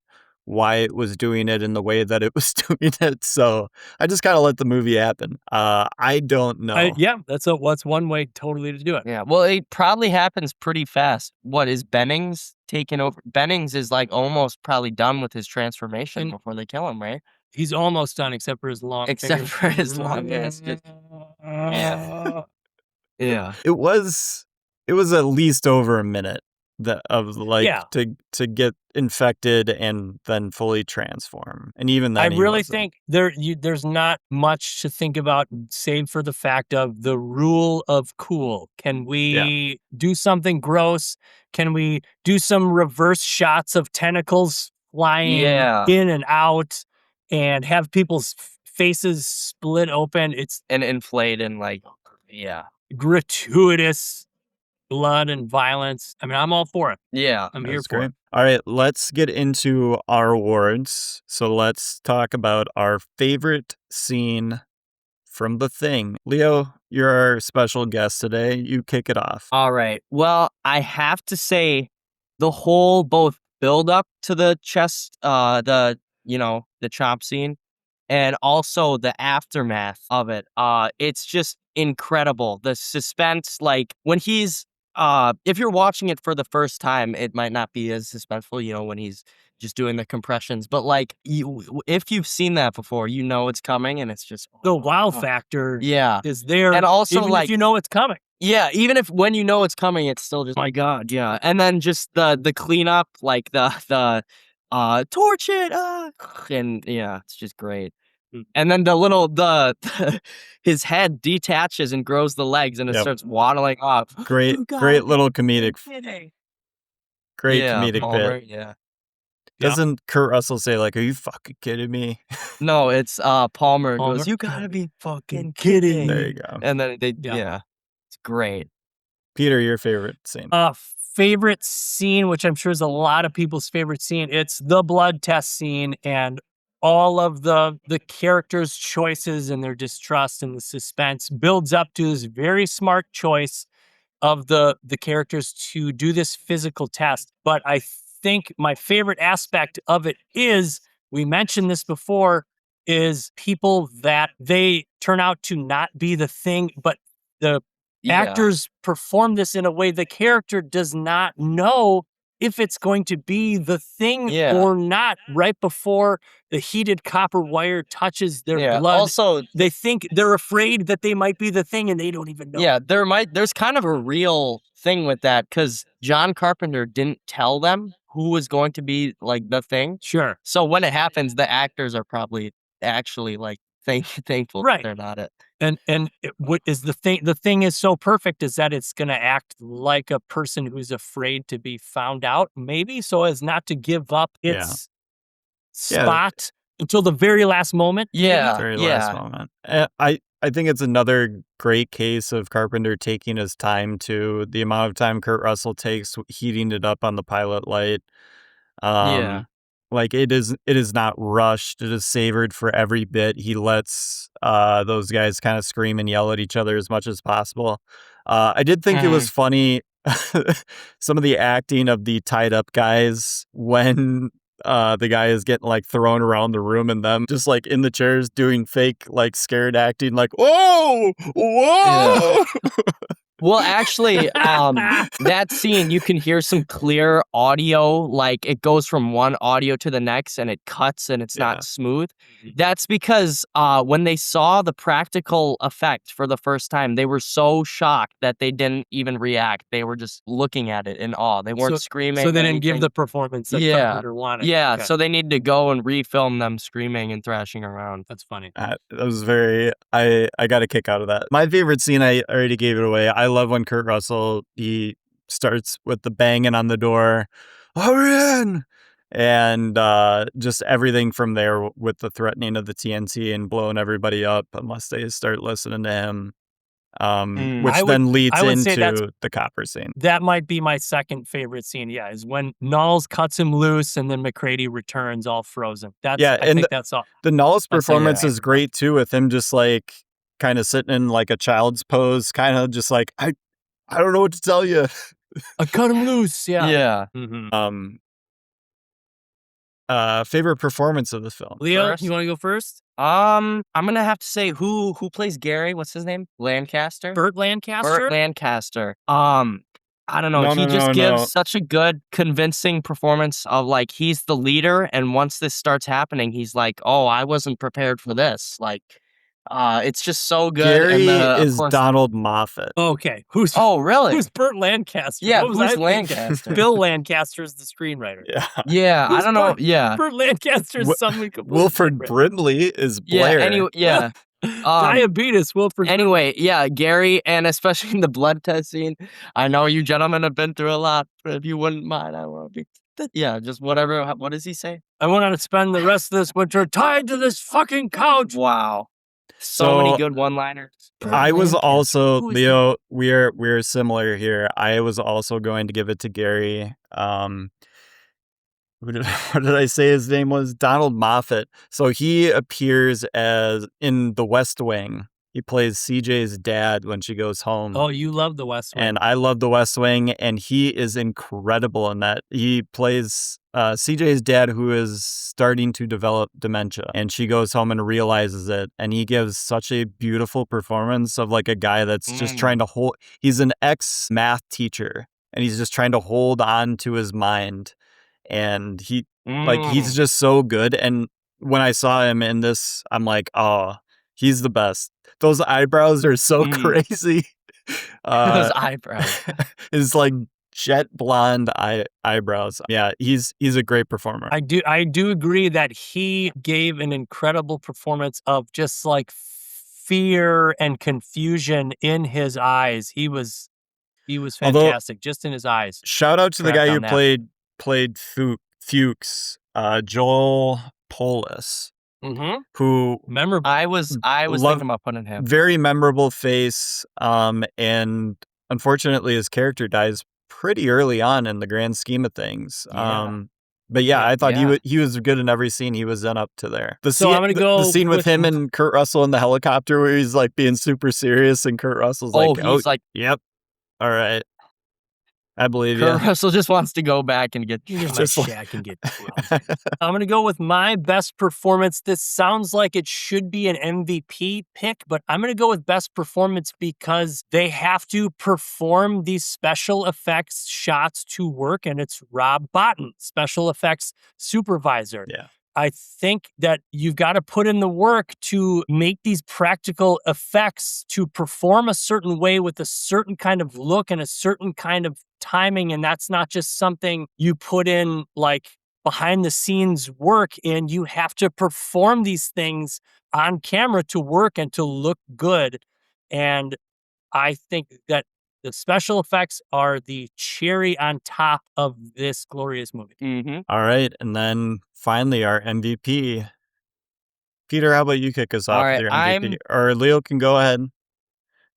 why it was doing it in the way that it was doing it. So I just kind of let the movie happen. I don't know. That's one way totally to do it. Yeah, well, it probably happens pretty fast. What is Bennings taking over? Bennings is like almost probably done with his transformation before they kill him, right? He's almost done, except for his long fingers. Yeah. Yeah. It was at least over a minute to get infected and then fully transform, and even then I really think there's not much to think about save for the fact of the rule of cool. Can we do something gross? Can we do some reverse shots of tentacles flying in and out and have people's faces split open? It's and inflate and gratuitous blood and violence. I mean, I'm all for it. Yeah. I'm here for it. All right, let's get into our awards. So let's talk about our favorite scene from The Thing. Leo, you're our special guest today. You kick it off. All right. Well, I have to say the whole both build up to the chest, the chop scene, and also the aftermath of it. It's just incredible. The suspense, like when he's if you're watching it for the first time, it might not be as suspenseful, when he's just doing the compressions. But like, if you've seen that before, it's coming, and it's just the wow factor. Yeah, is there, and also even if you know it's coming. Yeah, even if when you know it's coming, it's still just, my God, yeah. And then just the cleanup, like the torch it, and yeah, it's just great. And then his head detaches and grows the legs, and it starts waddling off. Great little comedic, comedic Palmer, bit. Yeah. Doesn't Kurt Russell say like, "Are you fucking kidding me?" No, it's Palmer goes, "You gotta be fucking kidding." There you go. And then it's great. Peter, your favorite scene? Favorite scene, which I'm sure is a lot of people's favorite scene. It's the blood test scene, and all of the characters' choices and their distrust and the suspense builds up to this very smart choice of the characters to do this physical test. But I think my favorite aspect of it is, we mentioned this before, is people that they turn out to not be the thing, but the actors perform this in a way the character does not know if it's going to be the thing or not. Right before the heated copper wire touches their blood, also, they think they're afraid that they might be the thing, and they don't even know. Yeah, there's kind of a real thing with that, because John Carpenter didn't tell them who was going to be like the thing. Sure. So when it happens, the actors are probably actually like thankful that they're not it. And what is the thing? The thing is so perfect is that it's going to act like a person who's afraid to be found out, maybe, so as not to give up its spot until the very last moment. Last moment. I think it's another great case of Carpenter taking his time too. The amount of time Kurt Russell takes heating it up on the pilot light. Like it is not rushed. It is savored for every bit. He lets those guys kind of scream and yell at each other as much as possible. I did think it was funny, some of the acting of the tied up guys when the guy is getting like thrown around the room, and them just like in the chairs doing fake like scared acting, like, whoa. Well, actually, that scene, you can hear some clear audio, like it goes from one audio to the next and it cuts and it's not smooth. That's because when they saw the practical effect for the first time, they were so shocked that they didn't even react. They were just looking at it in awe. They weren't screaming. So they didn't give the performance that Carpenter wanted. Yeah, so they need to go and refilm them screaming and thrashing around. That's funny. That was very, I got a kick out of that. My favorite scene, I already gave it away. I love when Kurt Russell, he starts with the banging on the door, hurry in, and just everything from there with the threatening of the TNT and blowing everybody up unless they start listening to him, which then leads into the copper scene. That might be my second favorite scene. Yeah, is when Knowles cuts him loose and then McCready returns all frozen. I think that's all. The Knowles performance is great too, with him just like kind of sitting in like a child's pose, kind of just like, I don't know what to tell you. I cut him loose. Yeah. Mm-hmm. Favorite performance of the film? Leo, you want to go first? I'm gonna have to say who plays Gary? What's his name? Lancaster. Burt Lancaster. I don't know. He just gives such a good, convincing performance of like he's the leader, and once this starts happening, he's like, "Oh, I wasn't prepared for this." Like, it's just so good. Gary is Donald Moffat. Okay. Really? Who's Burt Lancaster? Yeah, who's Lancaster? Bill Lancaster is the screenwriter. Yeah. I don't know. Burt Lancaster's son. Wilford Brimley is Blair. Diabetes, Wilford. Anyway, Gary, and especially in the blood test scene. I know you gentlemen have been through a lot, but if you wouldn't mind, I will be. Just whatever. What does he say? I want to spend the rest of this winter tied to this fucking couch. Wow. So many good one-liners. I was also, Leo, we're similar here. I was also going to give it to Gary. What did I say his name was? Donald Moffat. So he appears as in The West Wing. He plays CJ's dad when she goes home. Oh, you love The West Wing. And I love The West Wing, and he is incredible in that. He plays CJ's dad, who is starting to develop dementia, and she goes home and realizes it, and he gives such a beautiful performance of like a guy that's just trying to hold. He's an ex-math teacher, and he's just trying to hold on to his mind, and he's just so good. And when I saw him in this, I'm like, oh, he's the best. Those eyebrows are so crazy. Those eyebrows. It's like jet blonde eyebrows. Yeah, he's a great performer. I do agree that he gave an incredible performance of just like fear and confusion in his eyes. He was fantastic, just in his eyes. Shout out to the guy who played Fuchs, Joel Polis. Who memorable? I was thinking about putting him. Very memorable face, and unfortunately his character dies pretty early on in the grand scheme of things. But yeah, I thought he was good in every scene he was in up to there. The scene with him and Kurt Russell in the helicopter where he's like being super serious and Kurt Russell's like, yep, all right. I believe Kurt Russell just wants to go back and get shack and get drunk. I'm going to go with my best performance. This sounds like it should be an MVP pick, but I'm going to go with best performance because they have to perform these special effects shots to work, and it's Rob Bottin, special effects supervisor. Yeah. I think that you've got to put in the work to make these practical effects to perform a certain way with a certain kind of look and a certain kind of timing. And that's not just something you put in like behind the scenes work in. You have to perform these things on camera to work and to look good. And I think that the special effects are the cherry on top of this glorious movie. All right. And then finally, our MVP. Peter, how about you kick us off with your MVP? Or Leo can go ahead.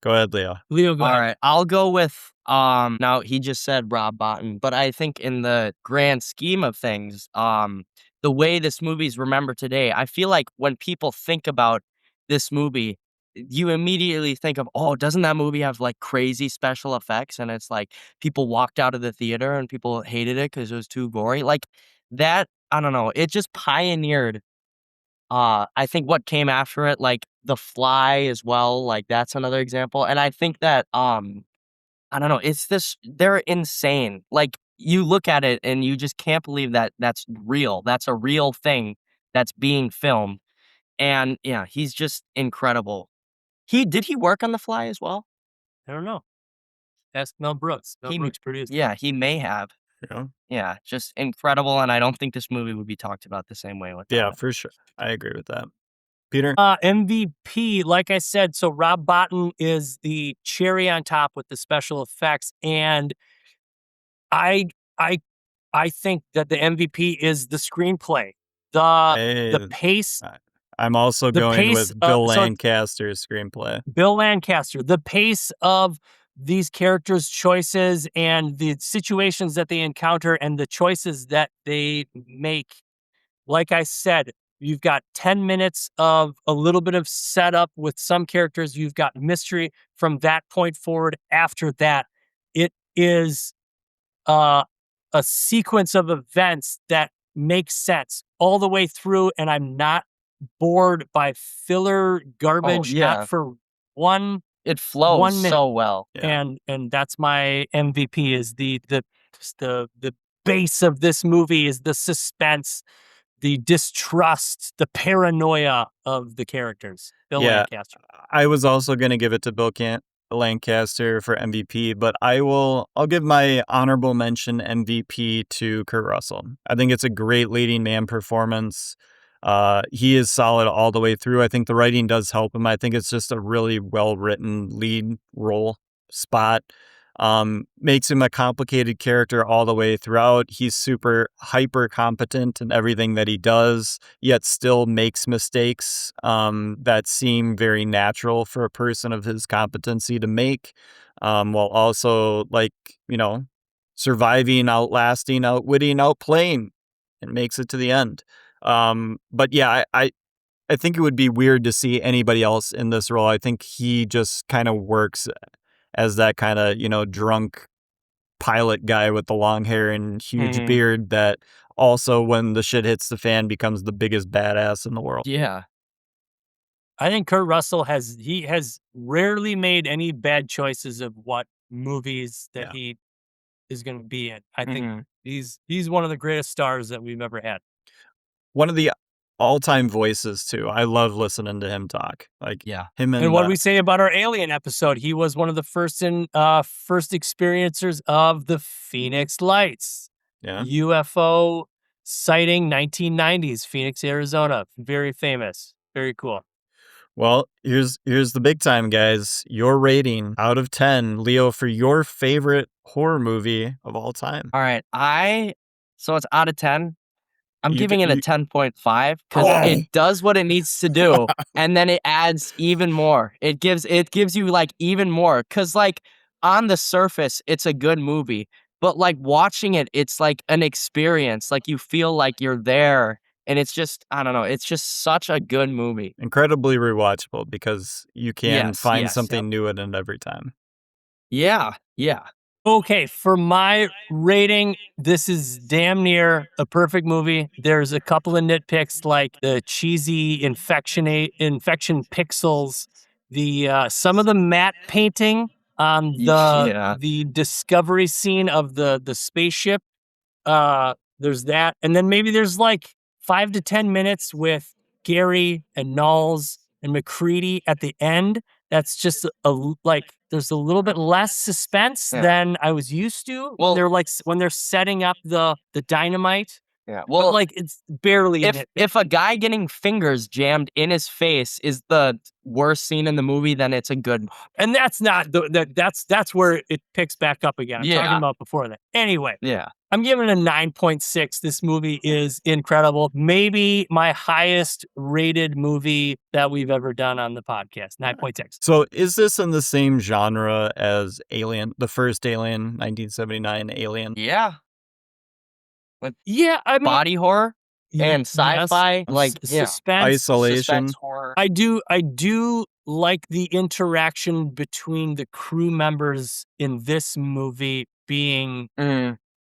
Go ahead, Leo. Leo, go ahead. All right. I'll go with, now he just said Rob Bottin, but I think in the grand scheme of things, the way this movie's remembered today, I feel like when people think about this movie, you immediately think of, oh, doesn't that movie have like crazy special effects? And it's like people walked out of the theater and people hated it because it was too gory. Like that, I don't know. It just pioneered, I think what came after it, like The Fly as well. Like that's another example. And I think that, I don't know. They're insane. Like you look at it and you just can't believe that that's real. That's a real thing that's being filmed. And yeah, he's just incredible. Did he work on The Fly as well? I don't know. Ask Mel Brooks. Mel Brooks produced. Yeah, he may have. Yeah, just incredible. And I don't think this movie would be talked about the same way with that. Yeah, for sure. I agree with that. Peter? MVP, like I said, so Rob Bottin is the cherry on top with the special effects. And I think that the MVP is the screenplay. The pace. I'm also going with Bill Lancaster's screenplay. Bill Lancaster. The pace of these characters' choices and the situations that they encounter and the choices that they make. Like I said, you've got 10 minutes of a little bit of setup with some characters. You've got mystery from that point forward. After that, it is a sequence of events that make sense all the way through, and I'm not bored by filler garbage. Not for one. It flows 1 minute. So well. Yeah. And that's my MVP is the base of this movie is the suspense, the distrust, the paranoia of the characters. Bill Lancaster. I was also going to give it to Bill Lancaster for MVP, but I'll give my honorable mention MVP to Kurt Russell. I think it's a great leading man performance. He is solid all the way through. I think the writing does help him. I think it's just a really well-written lead role spot. Makes him a complicated character all the way throughout. He's super hyper competent in everything that he does, yet still makes mistakes that seem very natural for a person of his competency to make, while also surviving, outlasting, outwitting, outplaying, and makes it to the end. But yeah, I think it would be weird to see anybody else in this role. I think he just kind of works as that kind of, drunk pilot guy with the long hair and huge beard that also when the shit hits the fan becomes the biggest badass in the world. Yeah. I think Kurt Russell has rarely made any bad choices of what movies that he is going to be in. I think he's one of the greatest stars that we've ever had. One of the all-time voices too. I love listening to him talk. Like him and what do we say about our Alien episode? He was one of the first experiencers of the Phoenix Lights. Yeah. UFO sighting, 1990s, Phoenix, Arizona. Very famous. Very cool. Well, here's the big time, guys. Your rating out of 10, Leo, for your favorite horror movie of all time. All right. So it's out of 10. I'm giving it a 10.5 because it does what it needs to do, and then it adds even more. It gives you like even more because like on the surface, it's a good movie, but like watching it, it's like an experience. Like you feel like you're there, and it's just I don't know. It's just such a good movie. Incredibly rewatchable because you can find something new in it every time. Yeah. Okay, for my rating, this is damn near a perfect movie. There's a couple of nitpicks like the cheesy infection pixels, the some of the matte painting on the discovery scene of the spaceship. There's that, and then maybe there's like 5 to 10 minutes with Gary and Knowles and McCready at the end. That's just there's a little bit less suspense than I was used to. Well, they're like when they're setting up the dynamite. Yeah. Well, but like it's barely. If a guy getting fingers jammed in his face is the worst scene in the movie, then it's a good. And that's not that's where it picks back up again. I'm talking about before that. Anyway. Yeah. I'm giving it a 9.6. This movie is incredible. Maybe my highest rated movie that we've ever done on the podcast. 9.6. So is this in the same genre as Alien, the first Alien, 1979 Alien? Yeah. I mean, body horror and sci-fi, suspense, isolation, suspense horror. I do like the interaction between the crew members in this movie being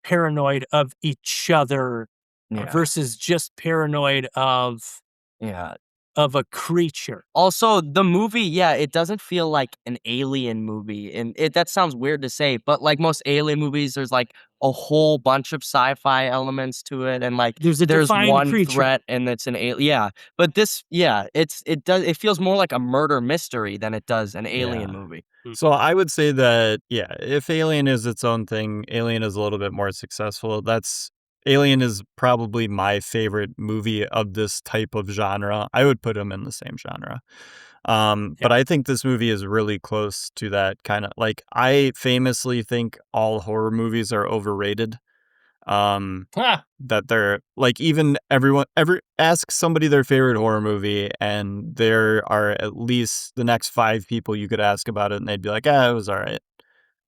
paranoid of each other versus just paranoid of a creature. Also, the movie, it doesn't feel like an alien movie. And that sounds weird to say, but like most alien movies, there's like a whole bunch of sci-fi elements to it. And like there's one creature. threat and it's an alien. Yeah. But this, it feels more like a murder mystery than it does an alien movie. So I would say that, if Alien is its own thing, Alien is a little bit more successful. Alien is probably my favorite movie of this type of genre. I would put them in the same genre. But I think this movie is really close to that kind of, like, I famously think all horror movies are overrated. That they're like, even ask somebody their favorite horror movie and there are at least the next 5 people you could ask about it and they'd be like, it was all right.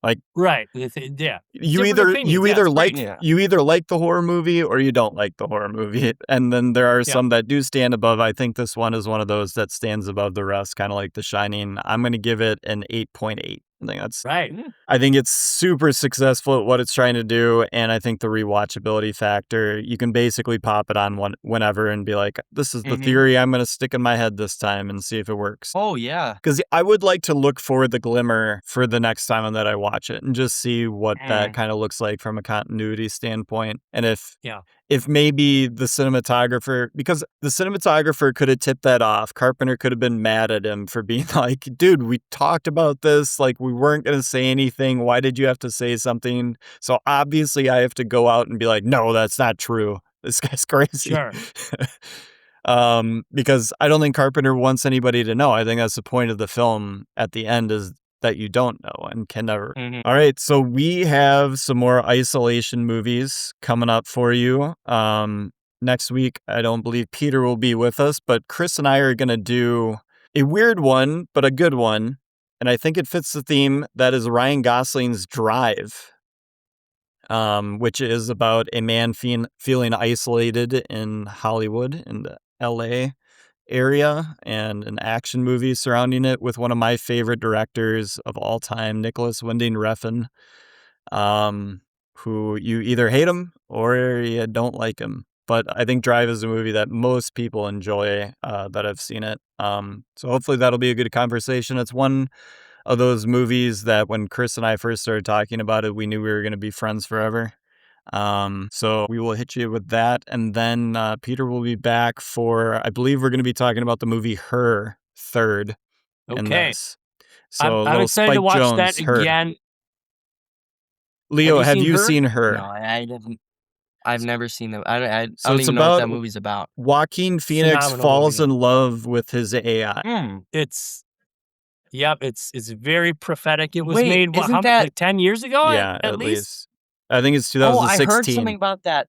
Like, right. You either like the horror movie or you don't like the horror movie. And then there are some that do stand above. I think this one is one of those that stands above the rest, kind of like The Shining. I'm going to give it an 8.8. I think that's right. I think it's super successful at what it's trying to do, and I think the rewatchability factor, you can basically pop it on whenever and be like, this is the theory I'm going to stick in my head this time and see if it works. Oh, yeah. Because I would like to look for the glimmer for the next time that I watch it and just see what that kind of looks like from a continuity standpoint. And if maybe the cinematographer, because the cinematographer could have tipped that off. Carpenter could have been mad at him for being like, dude, we talked about this. Like, we weren't going to say anything. Why did you have to say something? So obviously I have to go out and be like, no, that's not true. This guy's crazy. Sure. Because I don't think Carpenter wants anybody to know. I think that's the point of the film at the end, is that you don't know and can never. All right, so we have some more isolation movies coming up for you. Next week, I don't believe Peter will be with us, but Chris and I are going to do a weird one, but a good one. And I think it fits the theme. That is Ryan Gosling's Drive, which is about a man feeling isolated in Hollywood, in the LA area, and an action movie surrounding it with one of my favorite directors of all time, Nicholas Winding Refn, who you either hate him or you don't like him. But I think Drive is a movie that most people enjoy that have seen it. So hopefully that'll be a good conversation. It's one of those movies that when Chris and I first started talking about it, we knew we were going to be friends forever. So we will hit you with that. And then Peter will be back for, I believe we're going to be talking about the movie Her third in this. So I'm excited to watch that again. Leo, have you seen Her? No, I didn't. I've never seen them. I don't even know what that movie's about. Joaquin Phoenix falls in love with his AI. It's very prophetic. It was made, like 10 years ago? Yeah, at least. I think it's 2016. I heard something about that.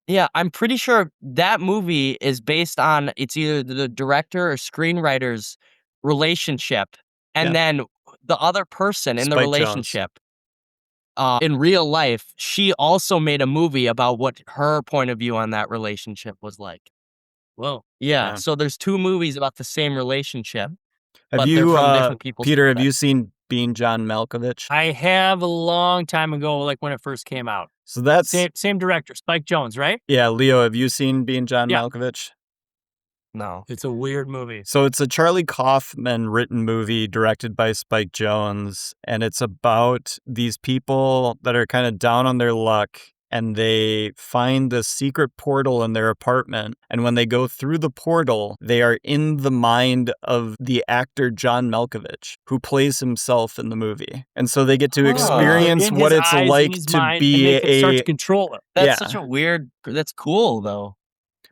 Yeah, I'm pretty sure that movie is based on, it's either the director or screenwriter's relationship. And then the other person in the relationship, in real life, she also made a movie about what her point of view on that relationship was like. Whoa. Yeah, so there's 2 movies about the same relationship. Have you, Peter, have you seen Being John Malkovich? I have a long time ago, like when it first came out. So that's... Same director, Spike Jonze, right? Yeah, Leo, have you seen Being John Malkovich? No. It's a weird movie. So it's a Charlie Kaufman written movie directed by Spike Jonze, and it's about these people that are kind of down on their luck, and they find this secret portal in their apartment, and when they go through the portal, they are in the mind of the actor John Malkovich, who plays himself in the movie. And so they get to experience what it's like to be start to control it. That's such a weird... That's cool, though.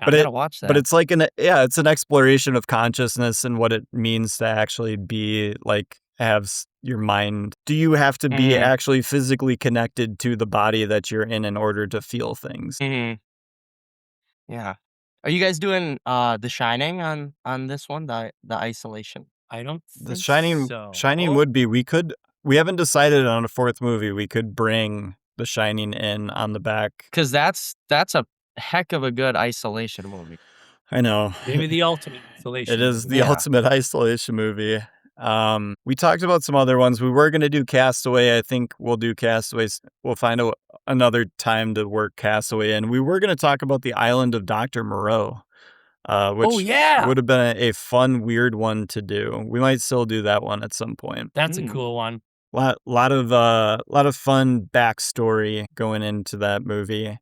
But I gotta watch that. But it's like it's an exploration of consciousness and what it means to actually be like have your mind. Do you have to be actually physically connected to the body that you're in order to feel things? Yeah. Are you guys doing The Shining on this one, the Isolation? I don't think The Shining so. Shining would be. We haven't decided on a 4th movie. We could bring The Shining in on the back, because that's a heck of a good isolation movie. I know. Maybe the ultimate isolation. It is the ultimate isolation movie. We talked about some other ones. We were going to do Castaway. I think we'll do Castaway. We'll find another time to work Castaway in. We were going to talk about The Island of Dr. Moreau, which would have been a fun, weird one to do. We might still do that one at some point. That's a cool one. Lot of fun backstory going into that movie.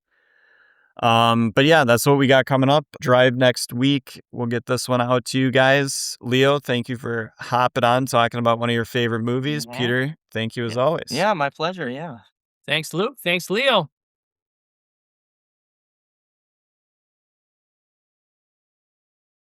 But yeah, that's what we got coming up. Drive next week. We'll get this one out to you guys. Leo, thank you for hopping on, talking about one of your favorite movies. Peter, thank you as always. Yeah, my pleasure. Yeah. Thanks, Luke. Thanks, Leo.